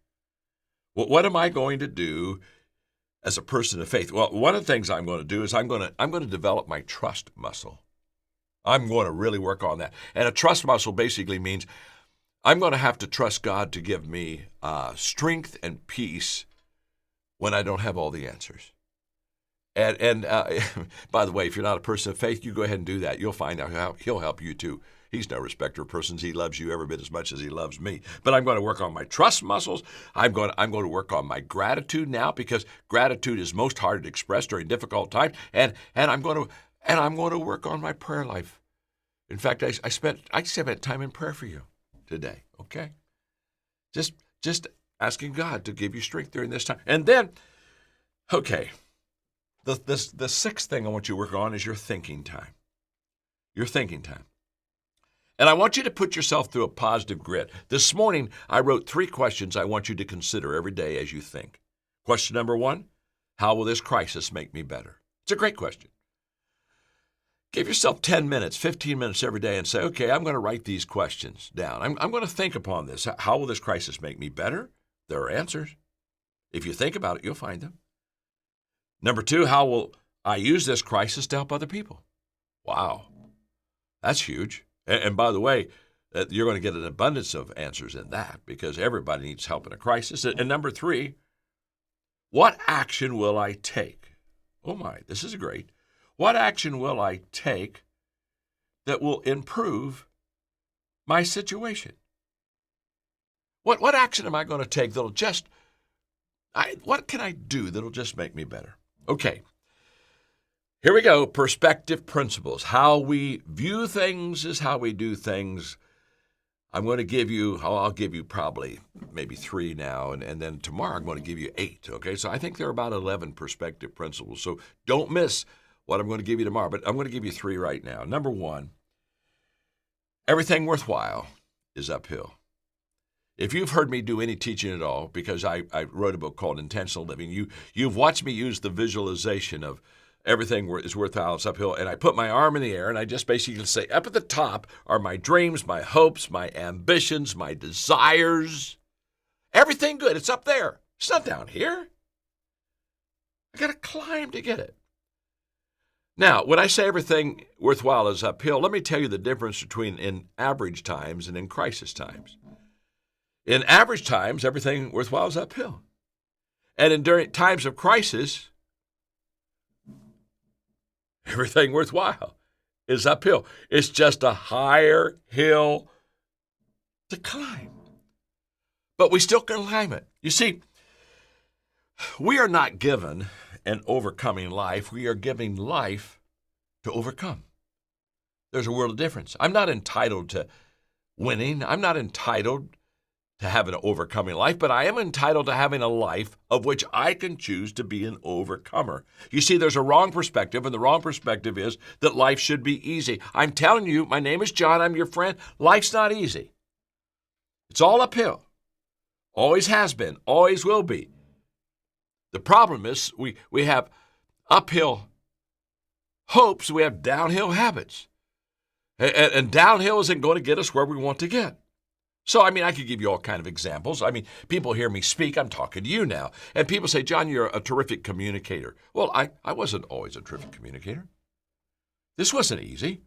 Well, what am I going to do as a person of faith? Well, one of the things I'm going to do is I'm going to develop my trust muscle. I'm going to really work on that. And a trust muscle basically means I'm going to have to trust God to give me strength and peace when I don't have all the answers. And by the way, if you're not a person of faith, you go ahead and do that. You'll find out how He'll help you too. He's no respecter of persons. He loves you every bit as much as He loves me. But I'm going to work on my trust muscles. I'm going to work on my gratitude now, because gratitude is most hard to express during difficult times. And I'm going to work on my prayer life. In fact, I spent time in prayer for you today. Okay, just asking God to give you strength during this time. And then, okay, the 6th thing I want you to work on is your thinking time. Your thinking time. And I want you to put yourself through a positive grid. This morning, I wrote 3 questions I want you to consider every day as you think. Question number 1, how will this crisis make me better? It's a great question. Give yourself 10 minutes, 15 minutes every day and say, okay, I'm going to write these questions down. I'm going to think upon this. How will this crisis make me better? There are answers. If you think about it, you'll find them. Number 2, how will I use this crisis to help other people? Wow, that's huge. And by the way, you're going to get an abundance of answers in that, because everybody needs help in a crisis. And number 3, what action will I take? Oh my, this is great. What action will I take that will improve my situation? What action am I going to take that'll what can I do that'll just make me better? Okay. Here we go. Perspective principles. How we view things is how we do things. I'll give you probably maybe 3 now, and then tomorrow I'm going to give you 8. Okay, so I think there are about 11 perspective principles. So don't miss what I'm going to give you tomorrow, but I'm going to give you 3 right now. Number 1, everything worthwhile is uphill. If you've heard me do any teaching at all, because I wrote a book called Intentional Living, you've watched me use the visualization of everything is worthwhile, it's uphill, and I put my arm in the air, and I just basically say, up at the top are my dreams, my hopes, my ambitions, my desires. Everything good, it's up there. It's not down here. I got to climb to get it. Now, when I say everything worthwhile is uphill, let me tell you the difference between in average times and in crisis times. In average times, everything worthwhile is uphill. And during times of crisis, everything worthwhile is uphill. It's just a higher hill to climb. But we still can climb it. You see, we are not given an overcoming life. We are giving life to overcome. There's a world of difference. I'm not entitled to winning. I'm not entitled to have an overcoming life, but I am entitled to having a life of which I can choose to be an overcomer. You see, there's a wrong perspective, and the wrong perspective is that life should be easy. I'm telling you, my name is John, I'm your friend. Life's not easy. It's all uphill. Always has been, always will be. The problem is we have uphill hopes, we have downhill habits. And downhill isn't going to get us where we want to get. So, I could give you all kind of examples. People hear me speak. I'm talking to you now. And people say, John, you're a terrific communicator. Well, I wasn't always a terrific communicator. This wasn't easy.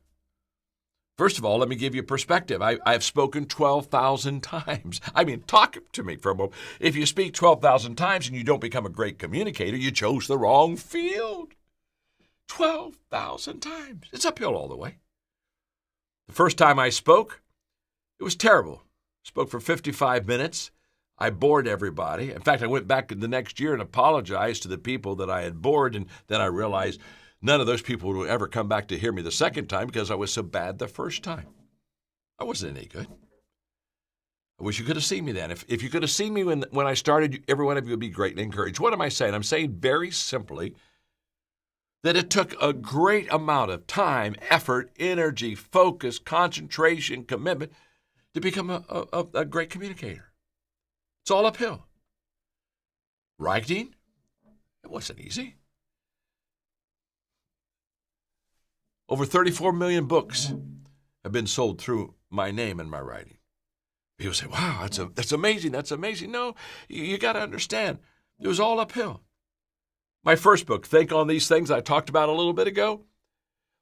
First of all, let me give you perspective. I've spoken 12,000 times. Talk to me for a moment. If you speak 12,000 times and you don't become a great communicator, you chose the wrong field. 12,000 times. It's uphill all the way. The first time I spoke, it was terrible. Spoke for 55 minutes. I bored everybody. In fact, I went back the next year and apologized to the people that I had bored, and then I realized none of those people would ever come back to hear me the second time because I was so bad the first time. I wasn't any good. I wish you could have seen me then. If you could have seen me when I started, every one of you would be greatly encouraged. What am I saying? I'm saying very simply that it took a great amount of time, effort, energy, focus, concentration, commitment to become a great communicator. It's all uphill. Writing, it wasn't easy. Over 34 million books have been sold through my name and my writing. People say, wow, that's amazing, that's amazing. No, you got to understand, it was all uphill. My first book, Think on These Things, I talked about a little bit ago,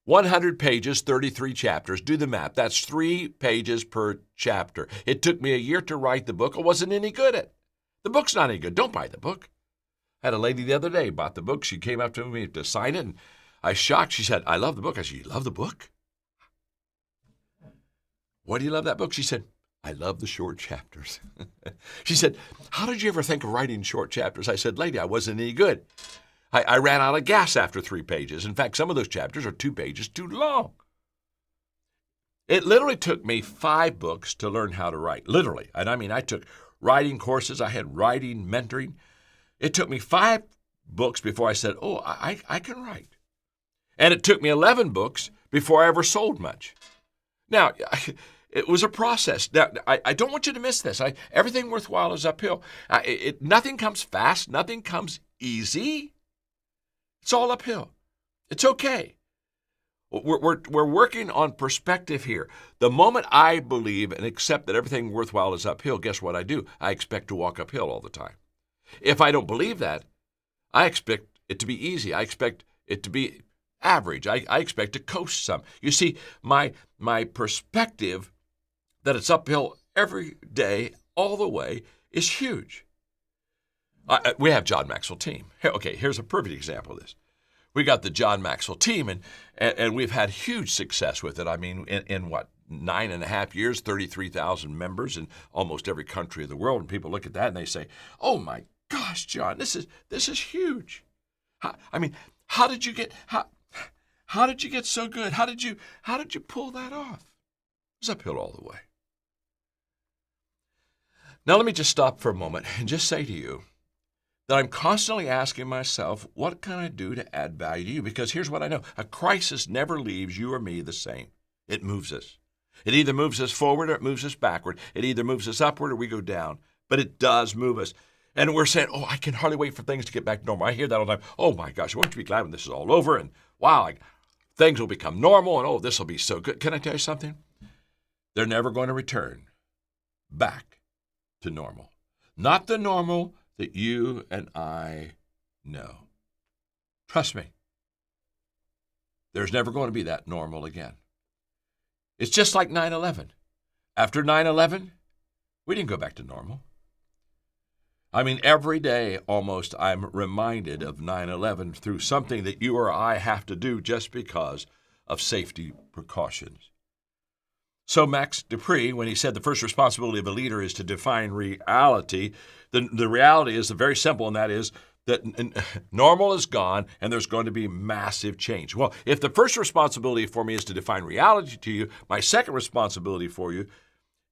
100 pages, 33 chapters. Do the math. That's 3 pages per chapter. It took me a year to write the book. I wasn't any good at it. The book's not any good. Don't buy the book. I had a lady the other day bought the book. She came up to me to sign it, and I was shocked. She said, I love the book. I said, you love the book? Why do you love that book? She said, I love the short chapters. She said, how did you ever think of writing short chapters? I said, lady, I wasn't any good. I ran out of gas after 3 pages. In fact, some of those chapters are 2 pages too long. It literally took me 5 books to learn how to write. Literally. And I took writing courses. I had writing mentoring. It took me 5 books before I said, oh, I can write. And it took me 11 books before I ever sold much. Now, it was a process. Now, I don't want you to miss this. Everything worthwhile is uphill. Nothing comes fast. Nothing comes easy. It's all uphill. It's okay. We're working on perspective here. The moment I believe and accept that everything worthwhile is uphill, guess what I do? I expect to walk uphill all the time. If I don't believe that, I expect it to be easy. I expect it to be average. I expect to coast some. You see, my perspective that it's uphill every day, all the way, is huge. We have John Maxwell team. Okay, here's a perfect example of this. We got the John Maxwell team, and we've had huge success with it. In what, 9.5 years, 33,000 members in almost every country of the world. And people look at that and they say, "Oh my gosh, John, this is huge." How did you get so good? How did you pull that off? It was uphill all the way. Now let me just stop for a moment and just say to you that I'm constantly asking myself, what can I do to add value to you? Because here's what I know. A crisis never leaves you or me the same. It moves us. It either moves us forward or it moves us backward. It either moves us upward or we go down. But it does move us. And we're saying, oh, I can hardly wait for things to get back to normal. I hear that all the time. Oh, my gosh, won't you be glad when this is all over? And wow, things will become normal. And oh, this will be so good. Can I tell you something? They're never going to return back to normal. Not the normal that you and I know. Trust me. There's never going to be that normal again. It's just like 9/11. After 9/11, we didn't go back to normal. Every day almost I'm reminded of 9/11 through something that you or I have to do just because of safety precautions. So Max Dupree, when he said the first responsibility of a leader is to define reality, the reality is very simple, and that is that normal is gone and there's going to be massive change. Well, if the first responsibility for me is to define reality to you, my second responsibility for you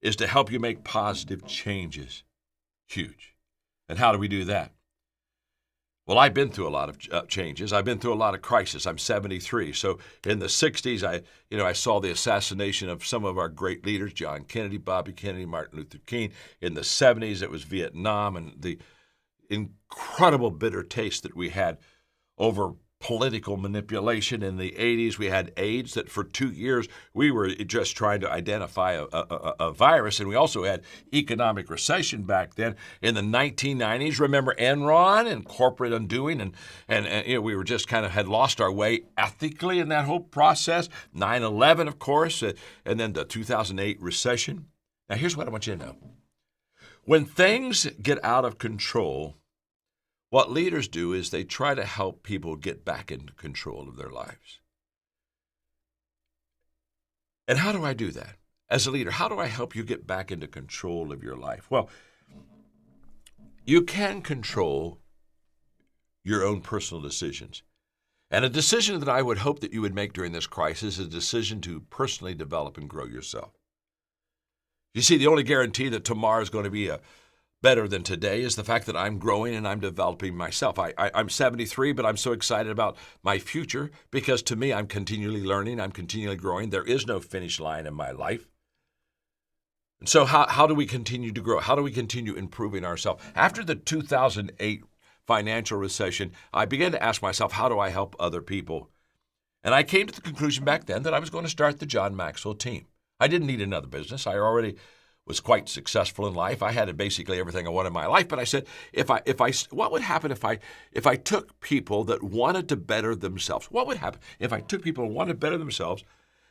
is to help you make positive changes. Huge. And how do we do that? Well, I've been through a lot of changes. I've been through a lot of crisis. I'm 73. So in the 60s, I saw the assassination of some of our great leaders, John Kennedy, Bobby Kennedy, Martin Luther King. In the 70s, it was Vietnam and the incredible bitter taste that we had over political manipulation. In the 80s, we had AIDS, that for 2 years we were just trying to identify a virus, and we also had economic recession back then. In the 1990s, remember Enron and corporate undoing, and we were just kind of had lost our way ethically in that whole process. 9/11, of course, and then the 2008 recession. Now, here's what I want you to know. When things get out of control, what leaders do is they try to help people get back into control of their lives. And how do I do that? As a leader, how do I help you get back into control of your life? Well, you can control your own personal decisions. And a decision that I would hope that you would make during this crisis is a decision to personally develop and grow yourself. You see, the only guarantee that tomorrow is going to be better than today is the fact that I'm growing and I'm developing myself. I'm 73, but I'm so excited about my future because to me, I'm continually learning, I'm continually growing. There is no finish line in my life. And so how do we continue to grow? How do we continue improving ourselves? After the 2008 financial recession, I began to ask myself, how do I help other people? And I came to the conclusion back then that I was going to start the John Maxwell team. I didn't need another business. I already was quite successful in life. I had basically everything I wanted in my life. But I said, what would happen if I took people that wanted to better themselves? What would happen if I took people who wanted to better themselves?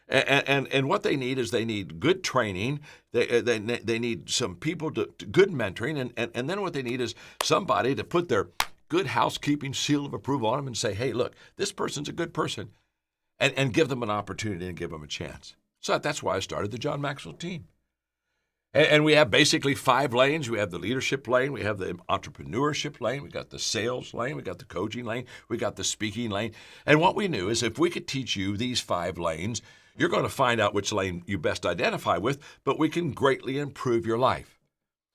And what they need is they need good training. They need some people to good mentoring. And then what they need is somebody to put their good housekeeping seal of approval on them and say, hey, look, this person's a good person, and give them an opportunity and give them a chance. So that's why I started the John Maxwell team. And we have basically 5 lanes. We have the leadership lane. We have the entrepreneurship lane. We got the sales lane. We got the coaching lane. We got the speaking lane. And what we knew is if we could teach you these 5 lanes, you're going to find out which lane you best identify with, but we can greatly improve your life.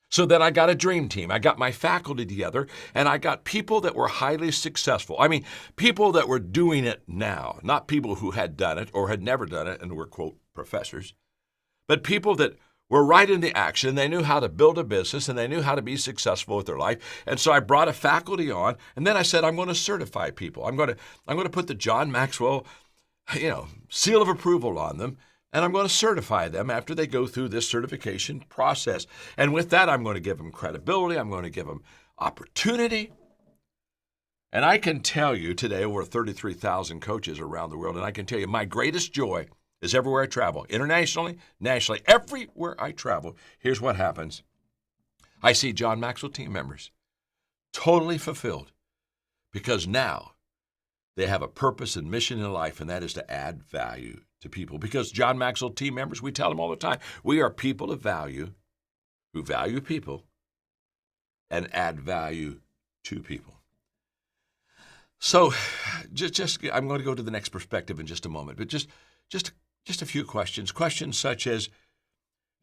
So then I got a dream team. I got my faculty together, and I got people that were highly successful. I mean, people that were doing it now, not people who had done it or had never done it and were, quote, professors, but people that were right in the action. They knew how to build a business, and they knew how to be successful with their life. And so I brought a faculty on, and then I said, I'm going to certify people. I'm going to put the John Maxwell, seal of approval on them, and I'm going to certify them after they go through this certification process. And with that, I'm going to give them credibility. I'm going to give them opportunity. And I can tell you today, over 33,000 coaches around the world, and I can tell you my greatest joy is everywhere I travel, internationally, nationally, everywhere I travel, here's what happens. I see John Maxwell team members totally fulfilled because now they have a purpose and mission in life, and that is to add value to people. Because John Maxwell team members, we tell them all the time, we are people of value who value people and add value to people. So just I'm going to go to the next perspective in just a moment, but just a few questions. Questions such as,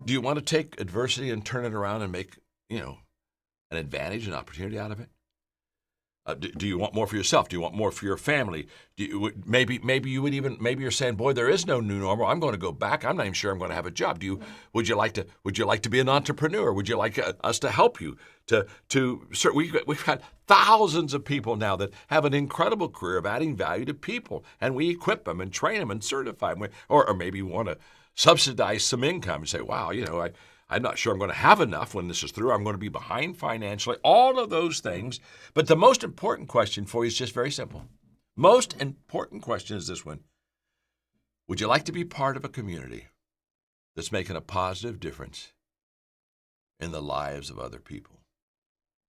do you want to take adversity and turn it around and make, an advantage, an opportunity out of it? Do you want more for yourself? Do you want more for your family? Maybe you're saying, boy, there is no new normal. I'm going to go back. I'm not even sure I'm going to have a job. Would you like to be an entrepreneur? Would you like us to help you we've had thousands of people now that have an incredible career of adding value to people, and we equip them and train them and certify them. Or maybe you want to subsidize some income and say, wow, I'm not sure I'm going to have enough when this is through. I'm going to be behind financially, all of those things. But the most important question for you is just very simple. Most important question is this one. Would you like to be part of a community that's making a positive difference in the lives of other people?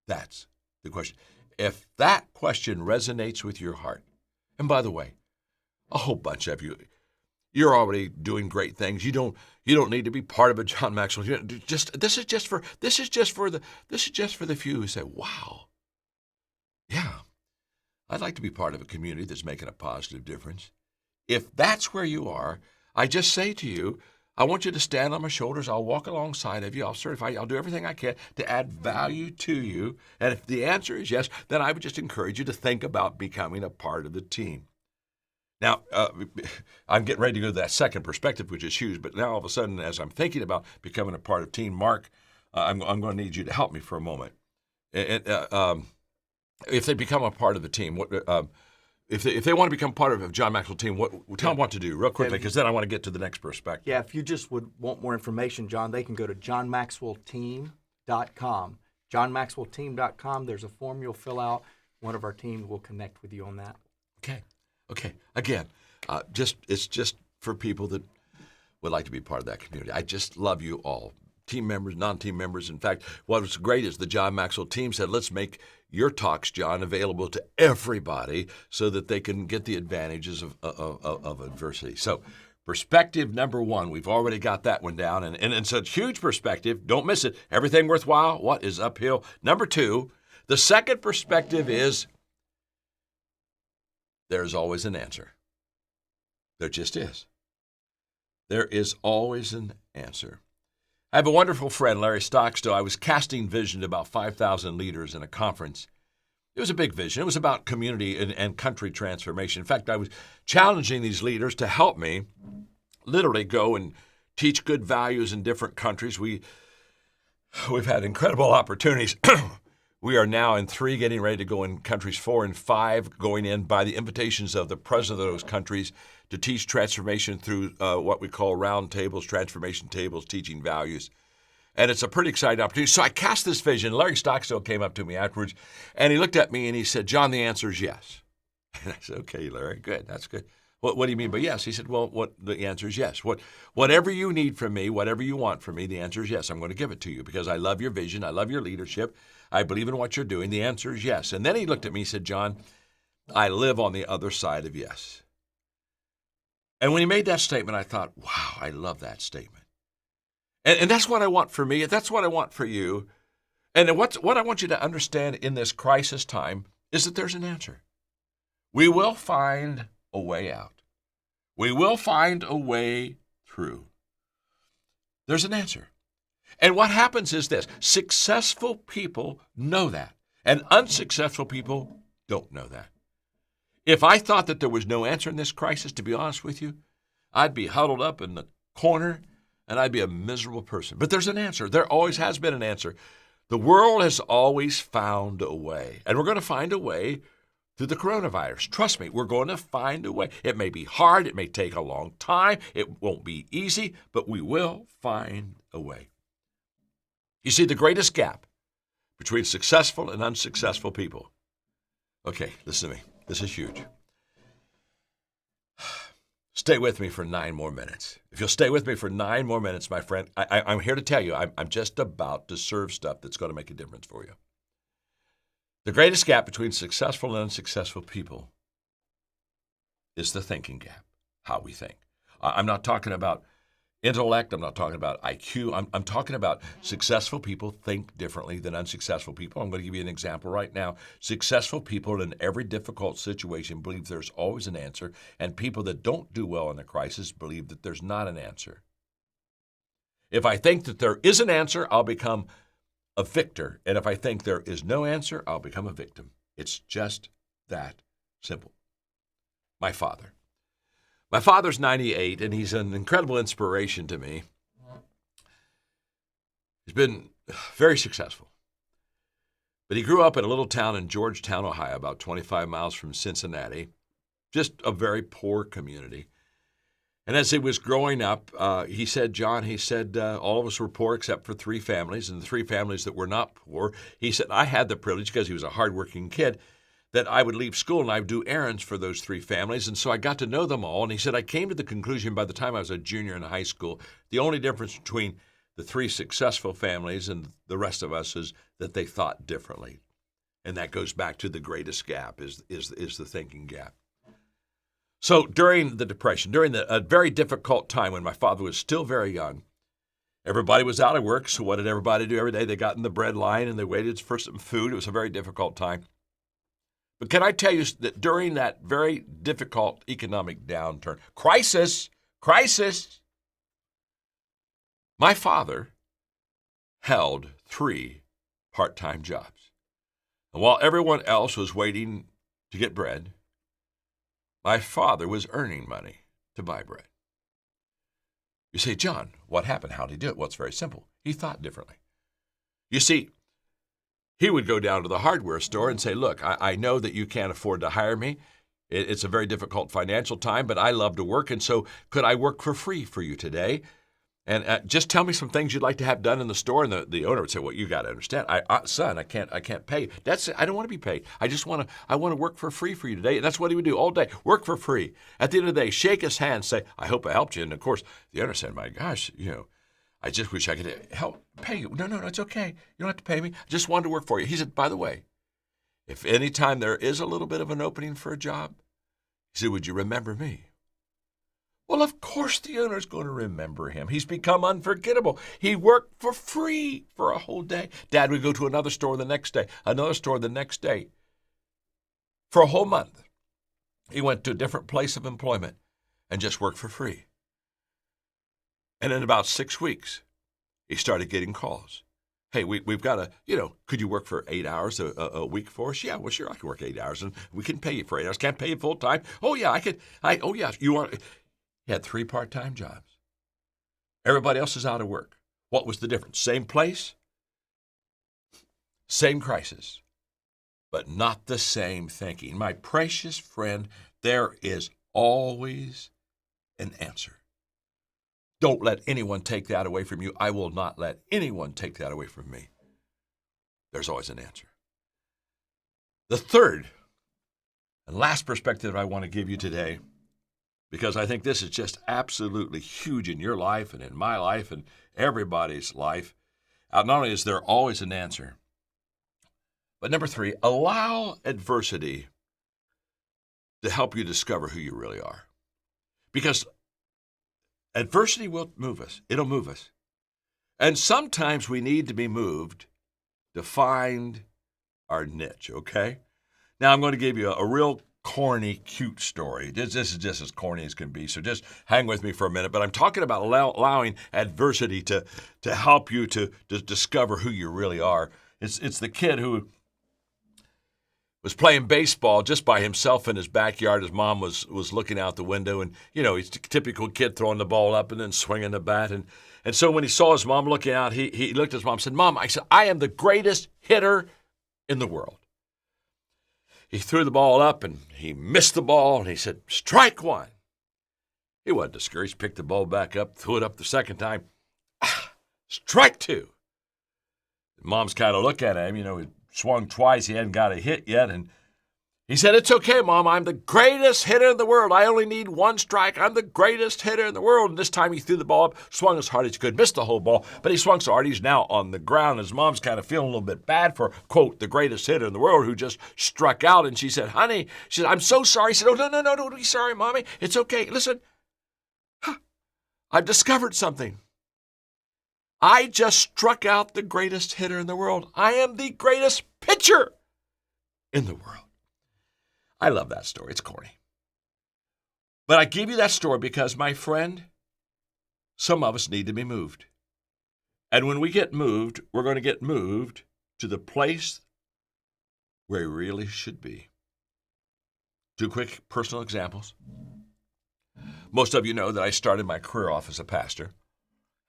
That's the question. If that question resonates with your heart, and by the way, a whole bunch of you're already doing great things. You don't need to be part of a John Maxwell. This is just for the few who say, "Wow, yeah, I'd like to be part of a community that's making a positive difference." If that's where you are, I just say to you, I want you to stand on my shoulders. I'll walk alongside of you. I'll certify you. I'll do everything I can to add value to you. And if the answer is yes, then I would just encourage you to think about becoming a part of the team. Now, I'm getting ready to go to that second perspective, which is huge. But now all of a sudden, as I'm thinking about becoming a part of team, Mark, I'm going to need you to help me for a moment. If they become a part of the team, if they want to become part of John Maxwell team, tell them what to do real quickly, because then I want to get to the next perspective. Yeah, if you just would want more information, John, they can go to johnmaxwellteam.com. johnmaxwellteam.com. There's a form you'll fill out. One of our team will connect with you on that. Okay. Again, it's just for people that would like to be part of that community. I just love you all. Team members, non-team members. In fact, what was great is the John Maxwell team said, let's make your talks, John, available to everybody so that they can get the advantages of adversity. So perspective number one, we've already got that one down. And so it's huge perspective. Don't miss it. Everything worthwhile, what is uphill? Number two, the second perspective is there's always an answer. There just is. There is always an answer. I have a wonderful friend, Larry Stockdale. I was casting vision to about 5,000 leaders in a conference. It was a big vision. It was about community and country transformation. In fact, I was challenging these leaders to help me literally go and teach good values in different countries. We've had incredible opportunities. We are now in 3, getting ready to go in countries 4 and 5, going in by the invitations of the president of those countries to teach transformation through what we call roundtables, transformation tables, teaching values. And it's a pretty exciting opportunity. So I cast this vision. Larry Stockdale came up to me afterwards, and he looked at me and he said, John, the answer is yes. And I said, okay, Larry, good. That's good. What do you mean by yes? He said, well, the answer is yes. Whatever you need from me, whatever you want from me, the answer is yes. I'm going to give it to you because I love your vision. I love your leadership. I believe in what you're doing. The answer is yes. And then he looked at me and said, John, I live on the other side of yes. And when he made that statement, I thought, wow, I love that statement. And that's what I want for me. That's what I want for you. And what I want you to understand in this crisis time is that there's an answer. We will find a way out. We will find a way through. There's an answer. And what happens is this: successful people know that, and unsuccessful people don't know that. If I thought that there was no answer in this crisis, to be honest with you, I'd be huddled up in the corner and I'd be a miserable person. But there's an answer. There always has been an answer. The world has always found a way, and we're going to find a way through the coronavirus. Trust me, we're going to find a way. It may be hard. It may take a long time. It won't be easy, but we will find a way. You see, the greatest gap between successful and unsuccessful people. Okay, listen to me. This is huge. Stay with me for 9 more minutes. If you'll stay with me for 9 more minutes, my friend, I'm here to tell you, I'm just about to serve stuff that's going to make a difference for you. The greatest gap between successful and unsuccessful people is the thinking gap, how we think. I'm not talking about intellect. I'm not talking about IQ. I'm talking about successful people think differently than unsuccessful people. I'm going to give you an example right now. Successful people in every difficult situation believe there's always an answer, and people that don't do well in a crisis believe that there's not an answer. If I think that there is an answer, I'll become a victor. And if I think there is no answer, I'll become a victim. It's just that simple. My father's 98, and he's an incredible inspiration to me. He's been very successful. But he grew up in a little town in Georgetown, Ohio, about 25 miles from Cincinnati, just a very poor community. And as he was growing up, he said, John, all of us were poor except for 3 families, and the 3 families that were not poor, he said, I had the privilege, because he was a hardworking kid, that I would leave school and I would do errands for those 3 families. And so I got to know them all. And he said, I came to the conclusion by the time I was a junior in high school, the only difference between the 3 successful families and the rest of us is that they thought differently. And that goes back to the greatest gap is the thinking gap. So during the Depression, during a very difficult time when my father was still very young, everybody was out of work. So what did everybody do every day? They got in the bread line and they waited for some food. It was a very difficult time. But can I tell you that during that very difficult economic downturn, crisis, My father held 3 part-time jobs. And while everyone else was waiting to get bread, my father was earning money to buy bread. You say, John, what happened? How did he do it? Well, it's very simple. He thought differently. You see, he would go down to the hardware store and say, look, I know that you can't afford to hire me. It's a very difficult financial time, but I love to work, and so could I work for free for you today? And just tell me some things you'd like to have done in the store. And the owner would say, well, you got to understand, son, I can't pay you. I don't want to be paid. I want to work for free for you today. And that's what he would do all day, work for free. At the end of the day, shake his hand, say, I hope I helped you. And of course, the owner said, my gosh, I just wish I could help pay you. No, it's okay. You don't have to pay me. I just wanted to work for you. He said, by the way, if any time there is a little bit of an opening for a job, he said, would you remember me? Well, of course the owner's going to remember him. He's become unforgettable. He worked for free for a whole day. Dad would go to another store the next day, another store the next day. For a whole month, he went to a different place of employment and just worked for free. And in about 6 weeks, he started getting calls. Hey, we've got could you work for 8 hours a week for us? Yeah, well, sure, I can work 8 hours, and we can pay you for 8 hours. Can't pay you full time? Oh, yeah, I could. Oh, yeah, you want... He had 3 part-time jobs. Everybody else is out of work. What was the difference? Same place, same crisis, but not the same thinking. My precious friend, there is always an answer. Don't let anyone take that away from you. I will not let anyone take that away from me. There's always an answer. The third and last perspective I want to give you today, because I think this is just absolutely huge in your life and in my life and everybody's life. Not only is there always an answer, but number 3, allow adversity to help you discover who you really are. Because adversity will move us. It'll move us. And sometimes we need to be moved to find our niche, okay? Now, I'm going to give you a real corny, cute story. This is just as corny as can be, so just hang with me for a minute. But I'm talking about allowing adversity to help you to discover who you really are. It's the kid who was playing baseball just by himself in his backyard. His mom was looking out the window, and, he's a typical kid throwing the ball up and then swinging the bat. And so when he saw his mom looking out, he looked at his mom and said, Mom, I am the greatest hitter in the world. He threw the ball up, and he missed the ball, and he said, strike 1. He wasn't discouraged, picked the ball back up, threw it up the second time. Strike 2. Mom's kind of look at him, he swung twice, he hadn't got a hit yet, and he said, it's okay, Mom, I'm the greatest hitter in the world. I only need 1 strike. I'm the greatest hitter in the world. And this time he threw the ball up, swung as hard as he could, missed the whole ball, but he swung so hard he's now on the ground. His mom's kind of feeling a little bit bad for, quote, the greatest hitter in the world who just struck out. And she said, honey, she said, I'm so sorry. He said, oh, no, don't be sorry, Mommy. It's okay. Listen, I've discovered something. I just struck out the greatest hitter in the world. I am the greatest pitcher in the world. I love that story. It's corny. But I give you that story because, my friend, some of us need to be moved. And when we get moved, we're going to get moved to the place where we really should be. 2 quick personal examples. Most of you know that I started my career off as a pastor,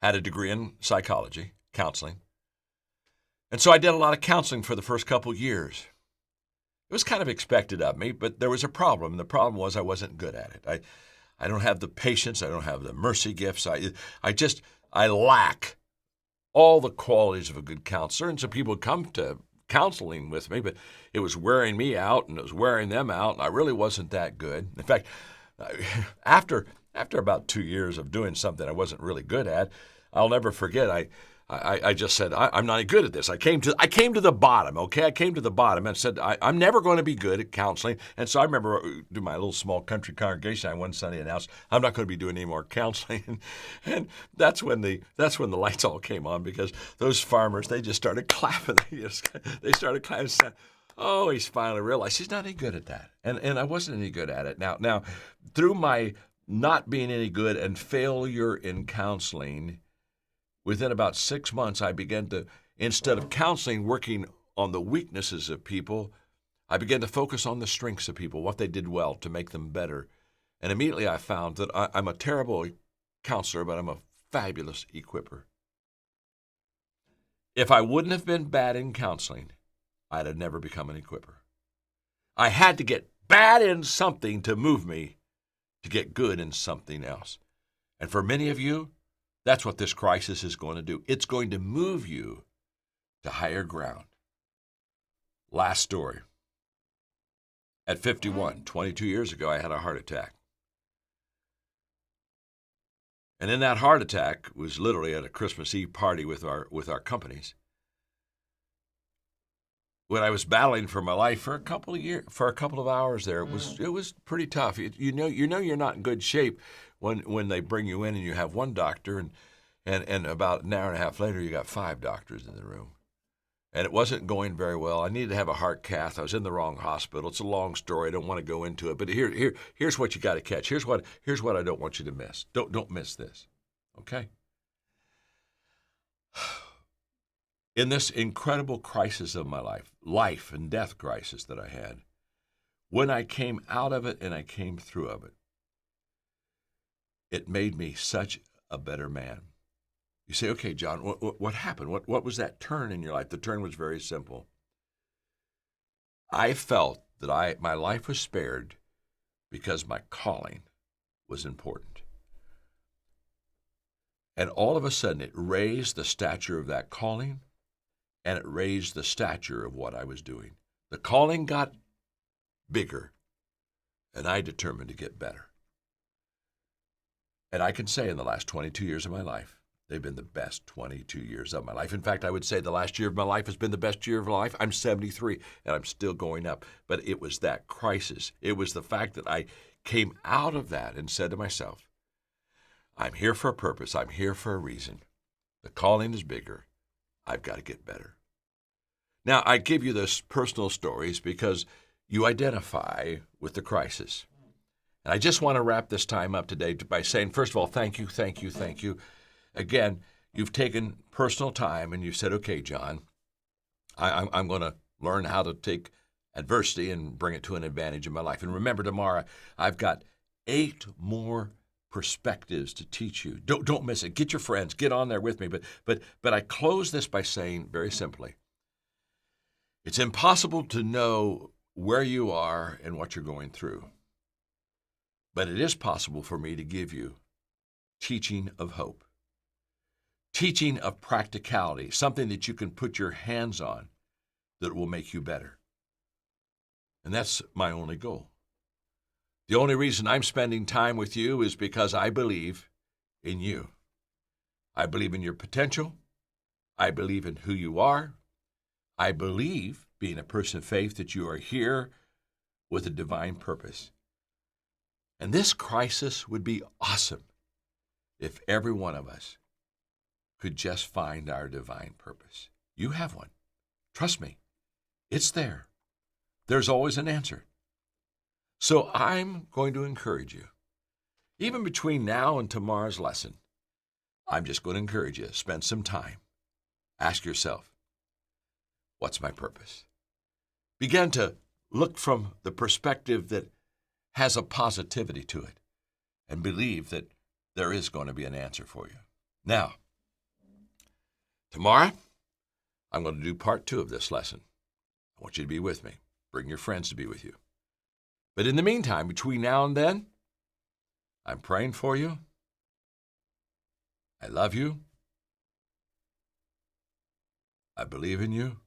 had a degree in psychology, counseling. And so I did a lot of counseling for the first couple years. It was kind of expected of me, but there was a problem. And the problem was I wasn't good at it. I don't have the patience. I don't have the mercy gifts. I lack all the qualities of a good counselor. And so people would come to counseling with me, but it was wearing me out and it was wearing them out. And I really wasn't that good. In fact, after about 2 years of doing something I wasn't really good at, I'll never forget, I just said, I'm not good at this. I came to the bottom, okay? I came to the bottom and said, I'm never going to be good at counseling. And so I remember doing my little small country congregation. I one Sunday announced, I'm not going to be doing any more counseling. And that's when the lights all came on, because those farmers, they just started clapping. They started clapping and said, oh, he's finally realized he's not any good at that. And I wasn't any good at it. Now, through my not being any good and failure in counseling, within about 6 months, I began to, instead of counseling, working on the weaknesses of people, I began to focus on the strengths of people, what they did well to make them better. And immediately I found that I'm a terrible counselor, but I'm a fabulous equipper. If I wouldn't have been bad in counseling, I'd have never become an equipper. I had to get bad in something to move me to get good in something else. And for many of you, that's what this crisis is going to do. It's going to move you to higher ground. Last story. At 51, 22 years ago, I had a heart attack. And in that heart attack was literally at a Christmas Eve party with our companies. When I was battling for my life for a couple of hours there, it was pretty tough. You know you're not in good shape when they bring you in and you have one doctor and about an hour and a half later you got 5 doctors in the room. And it wasn't going very well. I needed to have a heart cath. I was in the wrong hospital. It's a long story. I don't want to go into it. But here's what you got to catch. Here's what I don't want you to miss. Don't miss this. Okay? In this incredible crisis of my life and death crisis that I had, when I came out of it and I came through of it, it made me such a better man. You say, okay, John, what happened? What was that turn in your life? The turn was very simple. I felt that my life was spared because my calling was important. And all of a sudden, it raised the stature of that calling, and it raised the stature of what I was doing. The calling got bigger, and I determined to get better. And I can say in the last 22 years of my life, they've been the best 22 years of my life. In fact, I would say the last year of my life has been the best year of my life. I'm 73, and I'm still going up. But it was that crisis. It was the fact that I came out of that and said to myself, I'm here for a purpose. I'm here for a reason. The calling is bigger. I've got to get better. Now, I give you those personal stories because you identify with the crisis. And I just want to wrap this time up today by saying, first of all, thank you, thank you, thank you. Again, you've taken personal time and you said, okay, John, I'm going to learn how to take adversity and bring it to an advantage in my life. And remember, tomorrow, I've got 8 more perspectives to teach you. Don't miss it. Get your friends. Get on there with me. But I close this by saying very simply, it's impossible to know where you are and what you're going through. But it is possible for me to give you teaching of hope, teaching of practicality, something that you can put your hands on that will make you better. And that's my only goal. The only reason I'm spending time with you is because I believe in you. I believe in your potential. I believe in who you are. I believe, being a person of faith, that you are here with a divine purpose. And this crisis would be awesome if every one of us could just find our divine purpose. You have one. Trust me. It's there. There's always an answer. So I'm going to encourage you, even between now and tomorrow's lesson, I'm just going to encourage you, spend some time. Ask yourself, what's my purpose? Begin to look from the perspective that has a positivity to it and believe that there is going to be an answer for you. Now, tomorrow, I'm going to do part 2 of this lesson. I want you to be with me. Bring your friends to be with you. But in the meantime, between now and then, I'm praying for you. I love you. I believe in you.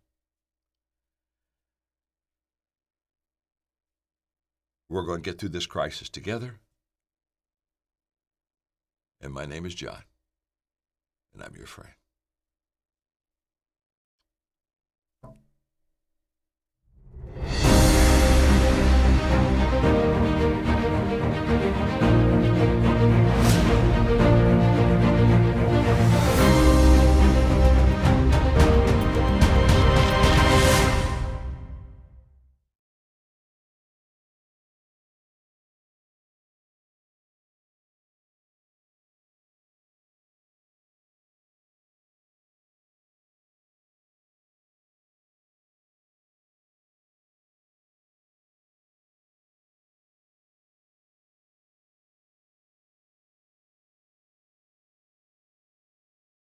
We're going to get through this crisis together. And my name is John, and I'm your friend.